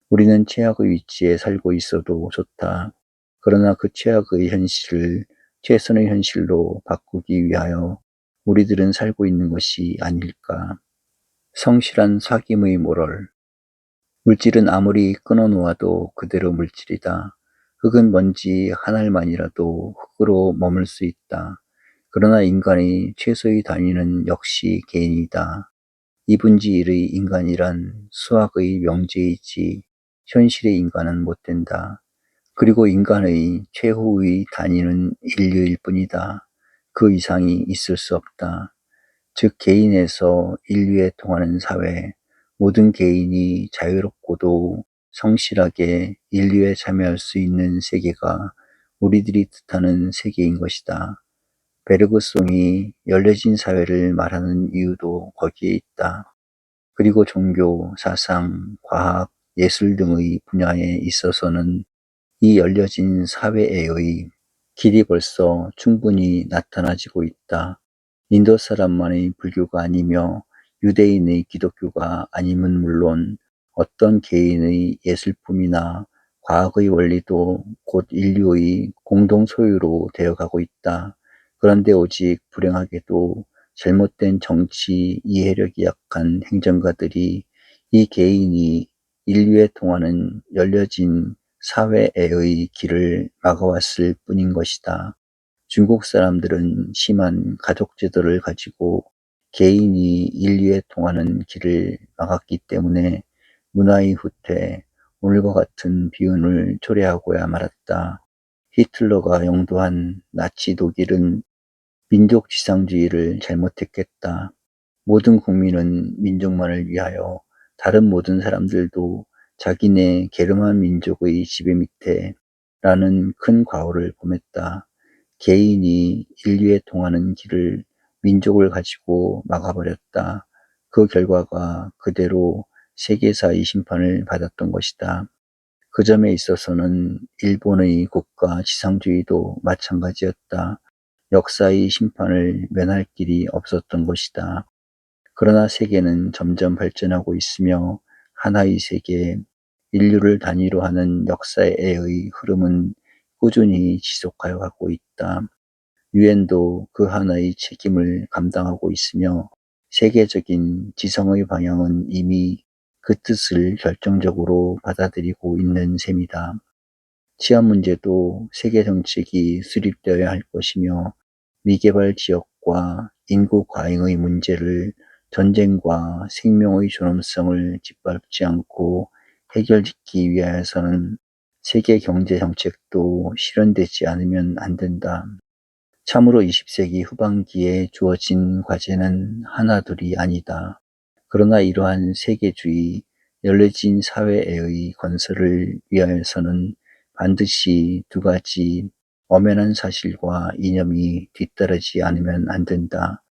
우리는 최악의 위치에 살고 있어도 좋다. 그러나 그 최악의 현실을 최선의 현실로 바꾸기 위하여 우리들은 살고 있는 것이 아닐까. 성실한 사귐의 모럴. 물질은 아무리 끊어놓아도 그대로 물질이다. 흙은 먼지 한 알만이라도 흙으로 머물 수 있다. 그러나 인간의 최소의 단위는 역시 개인이다. 이분지 일의 인간이란 수학의 명제이지 현실의 인간은 못 된다. 그리고 인간의 최후의 단위는 인류일 뿐이다. 그 이상이 있을 수 없다. 즉 개인에서 인류에 통하는 사회, 모든 개인이 자유롭고도 성실하게 인류에 참여할 수 있는 세계가 우리들이 뜻하는 세계인 것이다. 베르그송이 열려진 사회를 말하는 이유도 거기에 있다. 그리고 종교, 사상, 과학, 예술 등의 분야에 있어서는 이 열려진 사회의 길이 벌써 충분히 나타나지고 있다. 인도 사람만의 불교가 아니며 유대인의 기독교가 아님은 물론 어떤 개인의 예술품이나 과학의 원리도 곧 인류의 공동 소유로 되어가고 있다. 그런데 오직 불행하게도 잘못된 정치 이해력이 약한 행정가들이 이 개인이 인류에 통하는 열려진 사회의 길을 막아왔을 뿐인 것이다. 중국 사람들은 심한 가족 제도를 가지고 개인이 인류에 통하는 길을 막았기 때문에 문화의 후퇴, 오늘과 같은 비운을 초래하고야 말았다. 히틀러가 영도한 나치 독일은 민족 지상주의를 잘못했겠다. 모든 국민은 민족만을 위하여 다른 모든 사람들도 자기네 게르만 민족의 지배 밑에 라는 큰 과오를 범했다. 개인이 인류에 통하는 길을 민족을 가지고 막아버렸다. 그 결과가 그대로 세계사의 심판을 받았던 것이다. 그 점에 있어서는 일본의 국가 지상주의도 마찬가지였다. 역사의 심판을 면할 길이 없었던 것이다. 그러나 세계는 점점 발전하고 있으며 하나의 세계, 인류를 단위로 하는 역사의 흐름은 꾸준히 지속하여 가고 있다. 유엔도 그 하나의 책임을 감당하고 있으며 세계적인 지성의 방향은 이미 그 뜻을 결정적으로 받아들이고 있는 셈이다. 치안 문제도 세계 정책이 수립되어야 할 것이며 미개발 지역과 인구 과잉의 문제를 전쟁과 생명의 존엄성을 짓밟지 않고 해결짓기 위하여서는 세계 경제 정책도 실현되지 않으면 안 된다. 참으로 20세기 후반기에 주어진 과제는 하나둘이 아니다. 그러나 이러한 세계주의, 열려진 사회의 건설을 위하여서는 반드시 두 가지 엄연한 사실과 이념이 뒤따르지 않으면 안 된다.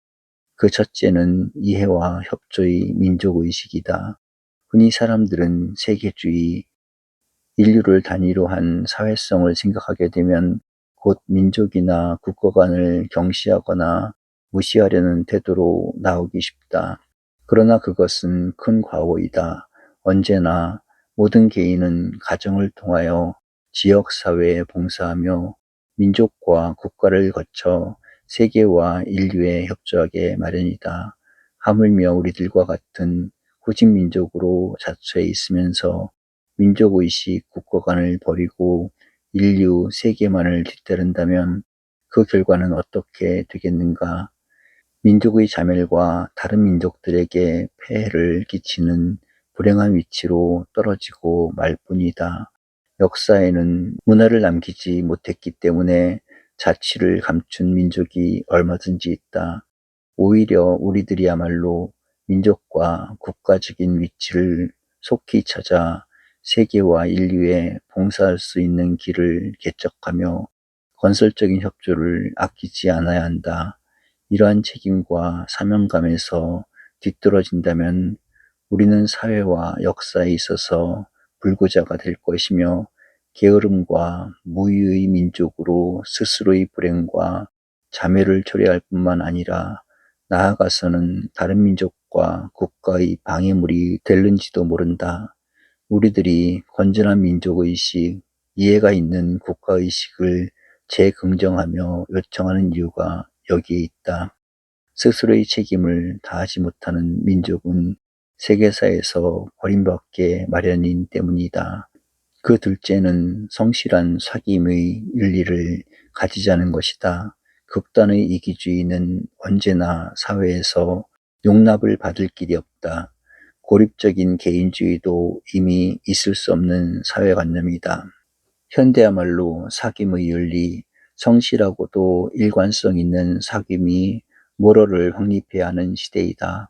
그 첫째는 이해와 협조의 민족의식이다. 흔히 사람들은 세계주의, 인류를 단위로 한 사회성을 생각하게 되면 곧 민족이나 국가관을 경시하거나 무시하려는 태도로 나오기 쉽다. 그러나 그것은 큰 과오이다. 언제나 모든 개인은 가정을 통하여 지역사회에 봉사하며 민족과 국가를 거쳐 세계와 인류에 협조하게 마련이다. 하물며 우리들과 같은 후진민족으로 자처해 있으면서 민족의식, 국가관을 버리고 인류, 세계만을 뒤따른다면 그 결과는 어떻게 되겠는가? 민족의 자멸과 다른 민족들에게 폐해를 끼치는 불행한 위치로 떨어지고 말 뿐이다. 역사에는 문화를 남기지 못했기 때문에 자취를 감춘 민족이 얼마든지 있다. 오히려 우리들이야말로 민족과 국가적인 위치를 속히 찾아 세계와 인류에 봉사할 수 있는 길을 개척하며 건설적인 협조를 아끼지 않아야 한다. 이러한 책임과 사명감에서 뒤떨어진다면 우리는 사회와 역사에 있어서 불구자가 될 것이며 게으름과 무의의 민족으로 스스로의 불행과 자멸을 초래할 뿐만 아니라 나아가서는 다른 민족과 국가의 방해물이 될는지도 모른다. 우리들이 건전한 민족의식, 이해가 있는 국가의식을 재긍정하며 요청하는 이유가 여기에 있다. 스스로의 책임을 다하지 못하는 민족은 세계사에서 버림받게 마련인 때문이다. 그 둘째는 성실한 사귐의 윤리를 가지자는 것이다. 극단의 이기주의는 언제나 사회에서 용납을 받을 길이 없다. 고립적인 개인주의도 이미 있을 수 없는 사회관념이다. 현대야말로 사귐의 윤리, 성실하고도 일관성 있는 사귐이 모럴을 확립해야 하는 시대이다.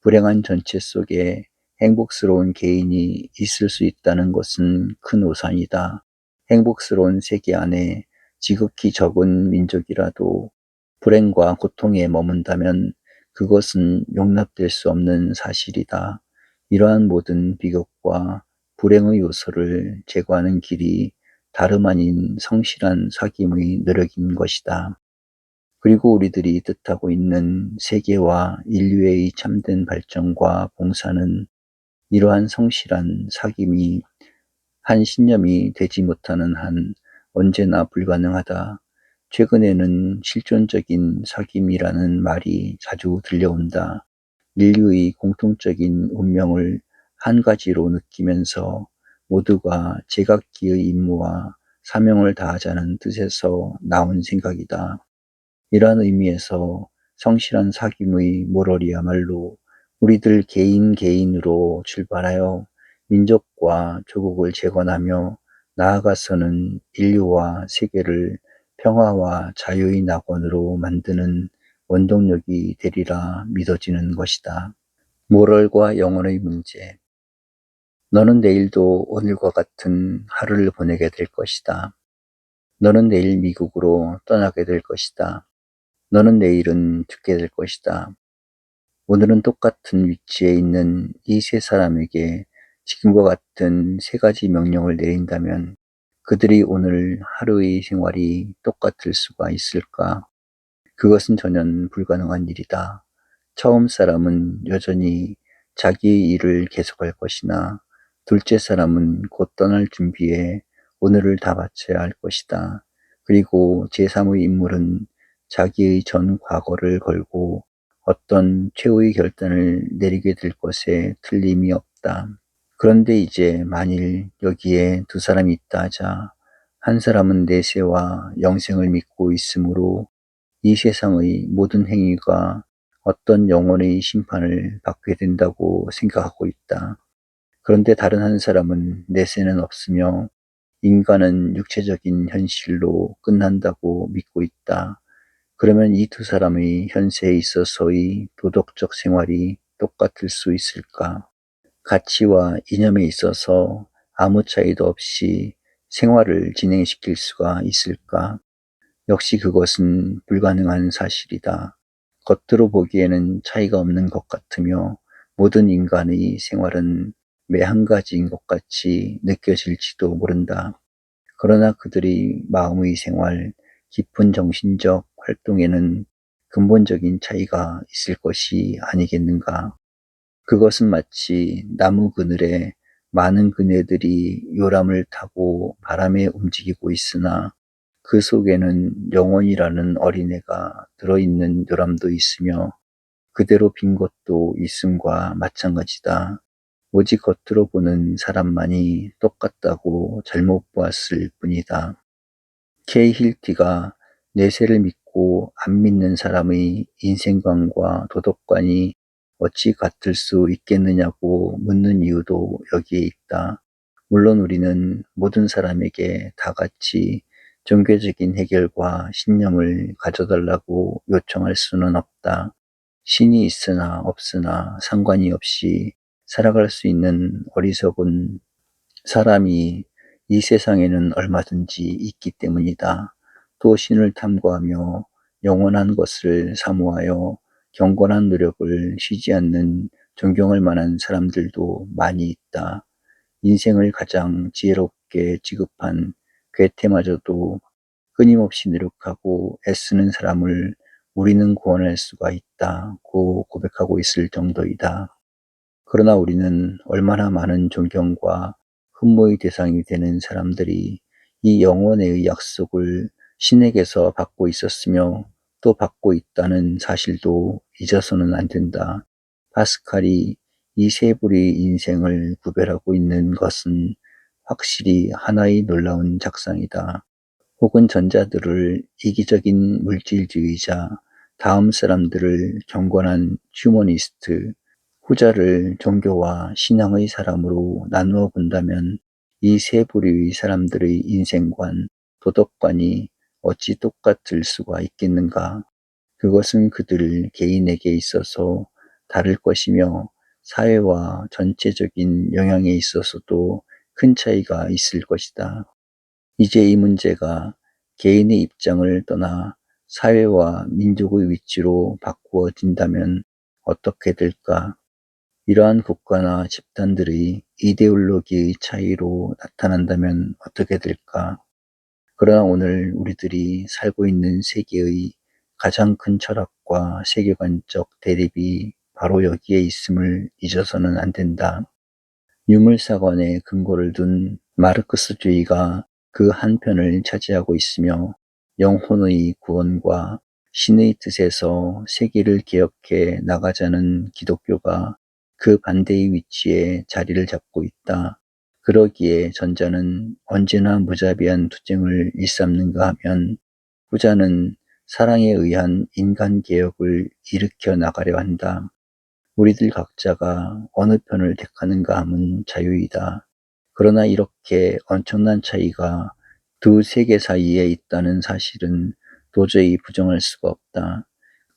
불행한 전체 속에 행복스러운 개인이 있을 수 있다는 것은 큰 오산이다. 행복스러운 세계 안에 지극히 적은 민족이라도 불행과 고통에 머문다면 그것은 용납될 수 없는 사실이다. 이러한 모든 비극과 불행의 요소를 제거하는 길이 다름 아닌 성실한 사귐의 노력인 것이다. 그리고 우리들이 뜻하고 있는 세계와 인류의 참된 발전과 봉사는 이러한 성실한 사귐이 한 신념이 되지 못하는 한 언제나 불가능하다. 최근에는 실존적인 사귐이라는 말이 자주 들려온다. 인류의 공통적인 운명을 한 가지로 느끼면서 모두가 제각기의 임무와 사명을 다하자는 뜻에서 나온 생각이다. 이러한 의미에서 성실한 사귐의 모럴이야말로 우리들 개인으로 출발하여 민족과 조국을 재건하며 나아가서는 인류와 세계를 평화와 자유의 낙원으로 만드는 원동력이 되리라 믿어지는 것이다. 모럴과 영혼의 문제. 너는 내일도 오늘과 같은 하루를 보내게 될 것이다. 너는 내일 미국으로 떠나게 될 것이다. 너는 내일은 죽게 될 것이다. 오늘은 똑같은 위치에 있는 이 세 사람에게 지금과 같은 세 가지 명령을 내린다면 그들이 오늘 하루의 생활이 똑같을 수가 있을까? 그것은 전혀 불가능한 일이다. 처음 사람은 여전히 자기의 일을 계속할 것이나 둘째 사람은 곧 떠날 준비에 오늘을 다 바쳐야 할 것이다. 그리고 제3의 인물은 자기의 전 과거를 걸고 어떤 최후의 결단을 내리게 될 것에 틀림이 없다. 그런데 이제 만일 여기에 두 사람이 있다 하자 한 사람은 내세와 영생을 믿고 있으므로 이 세상의 모든 행위가 어떤 영혼의 심판을 받게 된다고 생각하고 있다. 그런데 다른 한 사람은 내세는 없으며 인간은 육체적인 현실로 끝난다고 믿고 있다. 그러면 이 두 사람의 현세에 있어서의 도덕적 생활이 똑같을 수 있을까? 가치와 이념에 있어서 아무 차이도 없이 생활을 진행시킬 수가 있을까? 역시 그것은 불가능한 사실이다. 겉으로 보기에는 차이가 없는 것 같으며 모든 인간의 생활은 매 한 가지인 것 같이 느껴질지도 모른다. 그러나 그들의 마음의 생활, 깊은 정신적 활동에는 근본적인 차이가 있을 것이 아니겠는가. 그것은 마치 나무 그늘에 많은 그네들이 요람을 타고 바람에 움직이고 있으나 그 속에는 영혼이라는 어린애가 들어있는 요람도 있으며 그대로 빈 것도 있음과 마찬가지다. 오직 겉으로 보는 사람만이 똑같다고 잘못 보았을 뿐이다. 케이 힐티가 내세를 믿고 안 믿는 사람의 인생관과 도덕관이 어찌 같을 수 있겠느냐고 묻는 이유도 여기에 있다. 물론 우리는 모든 사람에게 다 같이 종교적인 해결과 신념을 가져달라고 요청할 수는 없다. 신이 있으나 없으나 상관이 없이 살아갈 수 있는 어리석은 사람이 이 세상에는 얼마든지 있기 때문이다. 또 신을 탐구하며 영원한 것을 사모하여 경건한 노력을 쉬지 않는 존경할 만한 사람들도 많이 있다. 인생을 가장 지혜롭게 지급한 괴테마저도 끊임없이 노력하고 애쓰는 사람을 우리는 구원할 수가 있다고 고백하고 있을 정도이다. 그러나 우리는 얼마나 많은 존경과 흠모의 대상이 되는 사람들이 이 영혼의 약속을 신에게서 받고 있었으며 또 받고 있다는 사실도 잊어서는 안 된다. 파스칼이 이 세 부류의 인생을 구별하고 있는 것은 확실히 하나의 놀라운 작상이다. 혹은 전자들을 이기적인 물질주의자, 다음 사람들을 경건한 휴머니스트, 후자를 종교와 신앙의 사람으로 나누어 본다면 이 세 부류의 사람들의 인생관, 도덕관이 어찌 똑같을 수가 있겠는가? 그것은 그들 개인에게 있어서 다를 것이며 사회와 전체적인 영향에 있어서도 큰 차이가 있을 것이다. 이제 이 문제가 개인의 입장을 떠나 사회와 민족의 위치로 바꾸어진다면 어떻게 될까? 이러한 국가나 집단들의 이데올로기의 차이로 나타난다면 어떻게 될까? 그러나 오늘 우리들이 살고 있는 세계의 가장 큰 철학과 세계관적 대립이 바로 여기에 있음을 잊어서는 안 된다. 유물사관에 근거를 둔 마르크스주의가 그 한편을 차지하고 있으며 영혼의 구원과 신의 뜻에서 세계를 개혁해 나가자는 기독교가 그 반대의 위치에 자리를 잡고 있다. 그러기에 전자는 언제나 무자비한 투쟁을 일삼는가 하면 후자는 사랑에 의한 인간개혁을 일으켜 나가려 한다. 우리들 각자가 어느 편을 택하는가 함은 자유이다. 그러나 이렇게 엄청난 차이가 두 세계 사이에 있다는 사실은 도저히 부정할 수가 없다.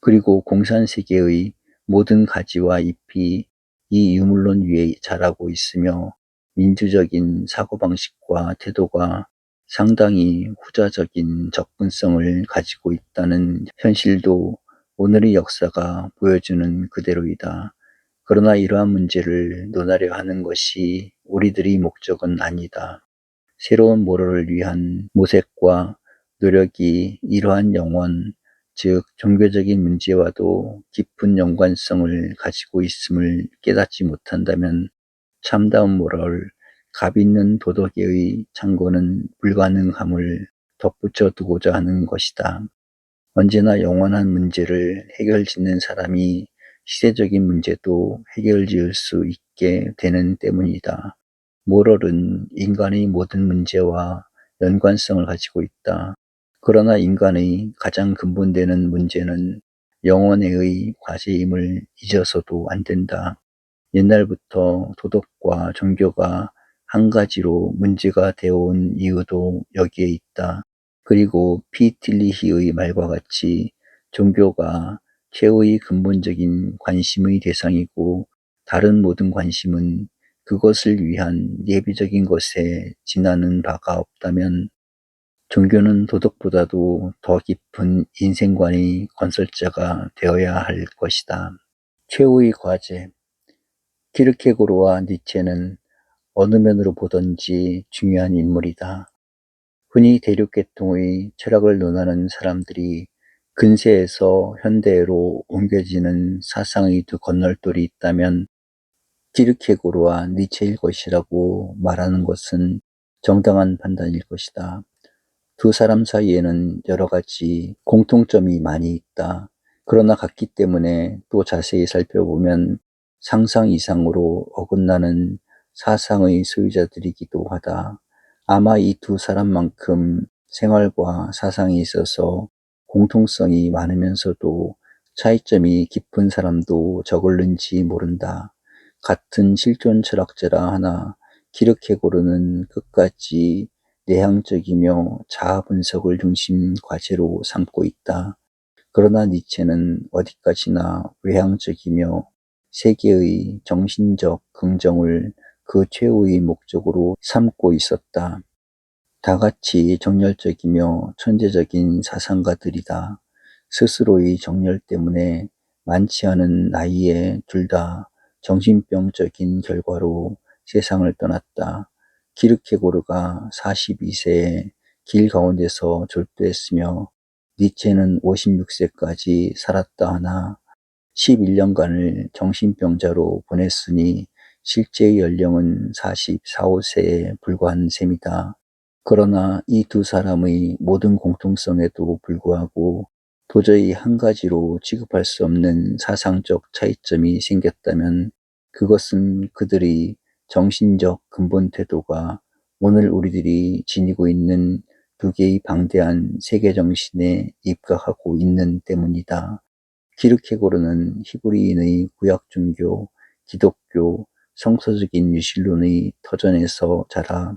그리고 공산세계의 모든 가지와 잎이 이 유물론 위에 자라고 있으며 민주적인 사고방식과 태도가 상당히 후자적인 접근성을 가지고 있다는 현실도 오늘의 역사가 보여주는 그대로이다. 그러나 이러한 문제를 논하려 하는 것이 우리들의 목적은 아니다. 새로운 모럴을 위한 모색과 노력이 이러한 영혼, 즉 종교적인 문제와도 깊은 연관성을 가지고 있음을 깨닫지 못한다면 참다운 모럴, 값 있는 도덕의 창고는 불가능함을 덧붙여 두고자 하는 것이다. 언제나 영원한 문제를 해결짓는 사람이 시대적인 문제도 해결지을 수 있게 되는 때문이다. 모럴은 인간의 모든 문제와 연관성을 가지고 있다. 그러나 인간의 가장 근본되는 문제는 영혼의 과제임을 잊어서도 안 된다. 옛날부터 도덕과 종교가 한 가지로 문제가 되어온 이유도 여기에 있다. 그리고 피틸리히의 말과 같이 종교가 최후의 근본적인 관심의 대상이고 다른 모든 관심은 그것을 위한 예비적인 것에 지나는 바가 없다면 종교는 도덕보다도 더 깊은 인생관의 건설자가 되어야 할 것이다. 최후의 과제. 키르케고르와 니체는 어느 면으로 보든지 중요한 인물이다. 흔히 대륙계통의 철학을 논하는 사람들이 근세에서 현대로 옮겨지는 사상의 두 건널돌이 있다면 키르케고르와 니체일 것이라고 말하는 것은 정당한 판단일 것이다. 두 사람 사이에는 여러 가지 공통점이 많이 있다. 그러나 같기 때문에 또 자세히 살펴보면 상상 이상으로 어긋나는 사상의 소유자들이기도 하다. 아마 이 두 사람만큼 생활과 사상에 있어서 공통성이 많으면서도 차이점이 깊은 사람도 적을는지 모른다. 같은 실존 철학자라 하나 키르케고르는 끝까지 내향적이며 자아 분석을 중심 과제로 삼고 있다. 그러나 니체는 어디까지나 외향적이며 세계의 정신적 긍정을 그 최후의 목적으로 삼고 있었다. 다같이 정열적이며 천재적인 사상가들이다. 스스로의 정열 때문에 많지 않은 나이에 둘 다 정신병적인 결과로 세상을 떠났다. 키르케고르가 42세에 길 가운데서 졸도했으며 니체는 56세까지 살았다 하나 11년간을 정신병자로 보냈으니 실제의 연령은 44, 5세에 불과한 셈이다. 그러나 이 두 사람의 모든 공통성에도 불구하고 도저히 한 가지로 취급할 수 없는 사상적 차이점이 생겼다면 그것은 그들의 정신적 근본 태도가 오늘 우리들이 지니고 있는 두 개의 방대한 세계 정신에 입각하고 있는 때문이다. 키르케고르는 히브리인의 구약 종교, 기독교, 성서적인 유실론의 터전에서 자라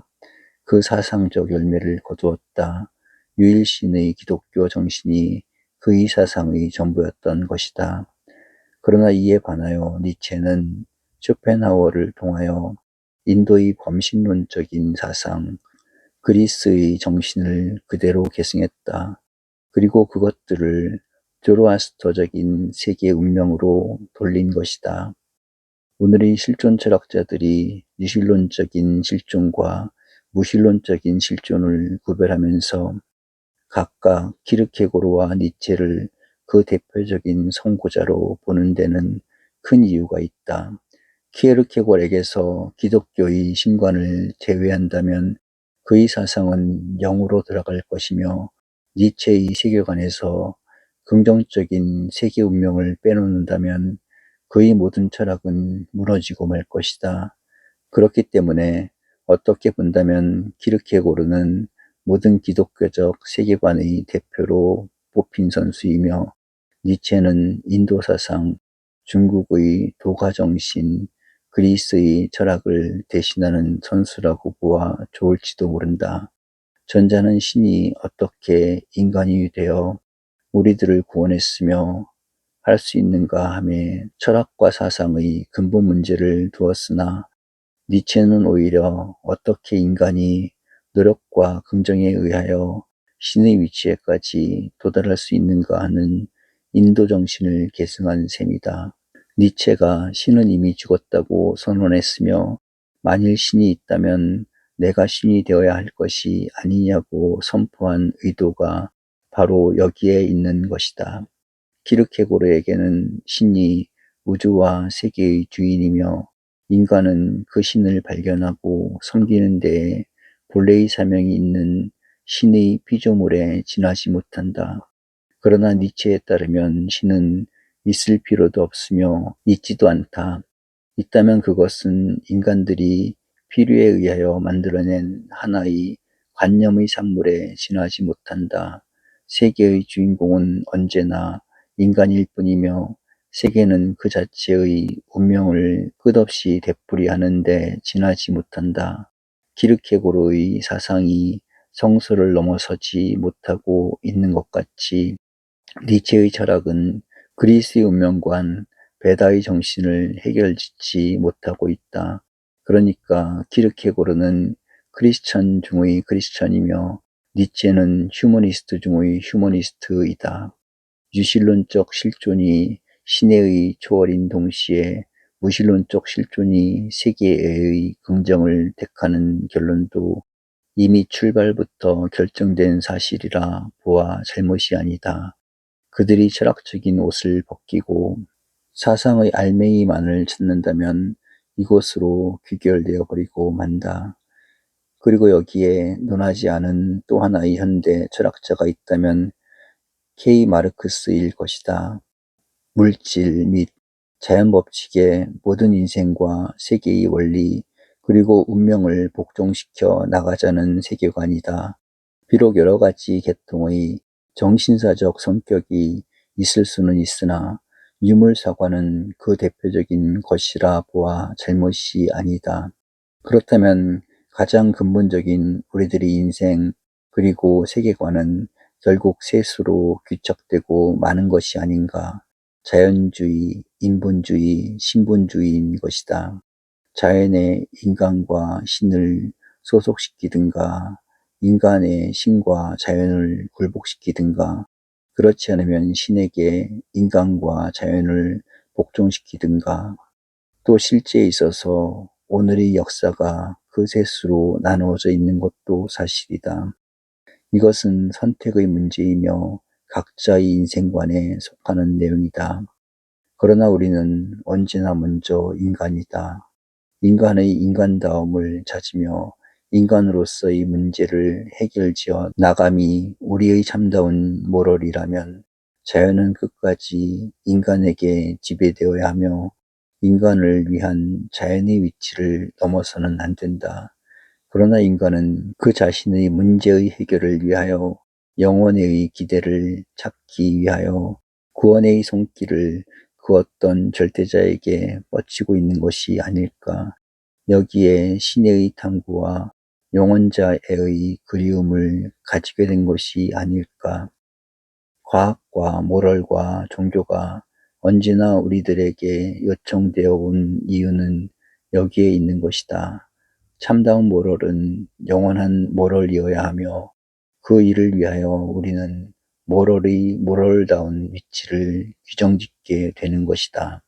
그 사상적 열매를 거두었다. 유일신의 기독교 정신이 그의 사상의 전부였던 것이다. 그러나 이에 반하여 니체는 쇼펜하우어를 통하여 인도의 범신론적인 사상, 그리스의 정신을 그대로 계승했다. 그리고 그것들을 조로아스터적인 세계 운명으로 돌린 것이다. 오늘의 실존 철학자들이 유실론적인 실존과 무실론적인 실존을 구별하면서 각각 키르케고르와 니체를 그 대표적인 선구자로 보는 데는 큰 이유가 있다. 키르케고르에게서 기독교의 신관을 제외한다면 그의 사상은 영으로 들어갈 것이며 니체의 세계관에서 긍정적인 세계 운명을 빼놓는다면 그의 모든 철학은 무너지고 말 것이다. 그렇기 때문에 어떻게 본다면 키르케고르는 모든 기독교적 세계관의 대표로 뽑힌 선수이며 니체는 인도 사상, 중국의 도가정신, 그리스의 철학을 대신하는 선수라고 보아 좋을지도 모른다. 전자는 신이 어떻게 인간이 되어 우리들을 구원했으며 할 수 있는가 하며 철학과 사상의 근본 문제를 두었으나 니체는 오히려 어떻게 인간이 노력과 긍정에 의하여 신의 위치에까지 도달할 수 있는가 하는 인도 정신을 계승한 셈이다. 니체가 신은 이미 죽었다고 선언했으며 만일 신이 있다면 내가 신이 되어야 할 것이 아니냐고 선포한 의도가 바로 여기에 있는 것이다. 키르케고르에게는 신이 우주와 세계의 주인이며 인간은 그 신을 발견하고 섬기는 데에 본래의 사명이 있는 신의 피조물에 지나지 못한다. 그러나 니체에 따르면 신은 있을 필요도 없으며 있지도 않다. 있다면 그것은 인간들이 필요에 의하여 만들어낸 하나의 관념의 산물에 지나지 못한다. 세계의 주인공은 언제나 인간일 뿐이며 세계는 그 자체의 운명을 끝없이 되풀이하는 데 지나지 못한다. 키르케고르의 사상이 성서를 넘어서지 못하고 있는 것 같이 니체의 철학은 그리스의 운명관, 베다의 정신을 해결짓지 못하고 있다. 그러니까 키르케고르는 크리스천 중의 크리스천이며 니체는 휴머니스트 중의 휴머니스트이다. 유실론적 실존이 신의 초월인 동시에 무실론적 실존이 세계의 긍정을 택하는 결론도 이미 출발부터 결정된 사실이라 보아 잘못이 아니다. 그들이 철학적인 옷을 벗기고 사상의 알맹이만을 찾는다면 이곳으로 귀결되어 버리고 만다. 그리고 여기에 논하지 않은 또 하나의 현대 철학자가 있다면 K. 마르크스일 것이다. 물질 및 자연 법칙의 모든 인생과 세계의 원리 그리고 운명을 복종시켜 나가자는 세계관이다. 비록 여러 가지 계통의 정신사적 성격이 있을 수는 있으나 유물사과는 그 대표적인 것이라 보아 잘못이 아니다. 그렇다면 가장 근본적인 우리들의 인생 그리고 세계관은 결국 셋으로 귀착되고 마는 것이 아닌가. 자연주의, 인본주의, 신본주의인 것이다. 자연에 인간과 신을 소속시키든가 인간의 신과 자연을 굴복시키든가 그렇지 않으면 신에게 인간과 자연을 복종시키든가 또 실제에 있어서 오늘의 역사가 그 셋으로 나누어져 있는 것도 사실이다. 이것은 선택의 문제이며 각자의 인생관에 속하는 내용이다. 그러나 우리는 언제나 먼저 인간이다. 인간의 인간다움을 찾으며 인간으로서의 문제를 해결지어 나감이 우리의 참다운 모럴이라면 자연은 끝까지 인간에게 지배되어야 하며 인간을 위한 자연의 위치를 넘어서는 안 된다. 그러나 인간은 그 자신의 문제의 해결을 위하여 영원의 기대를 찾기 위하여 구원의 손길을 그 어떤 절대자에게 뻗치고 있는 것이 아닐까. 여기에 신의 탐구와 영원자의 그리움을 가지게 된 것이 아닐까. 과학과 모럴과 종교가 언제나 우리들에게 요청되어 온 이유는 여기에 있는 것이다. 참다운 모럴은 영원한 모럴이어야 하며 그 일을 위하여 우리는 모럴의 모럴다운 위치를 규정짓게 되는 것이다.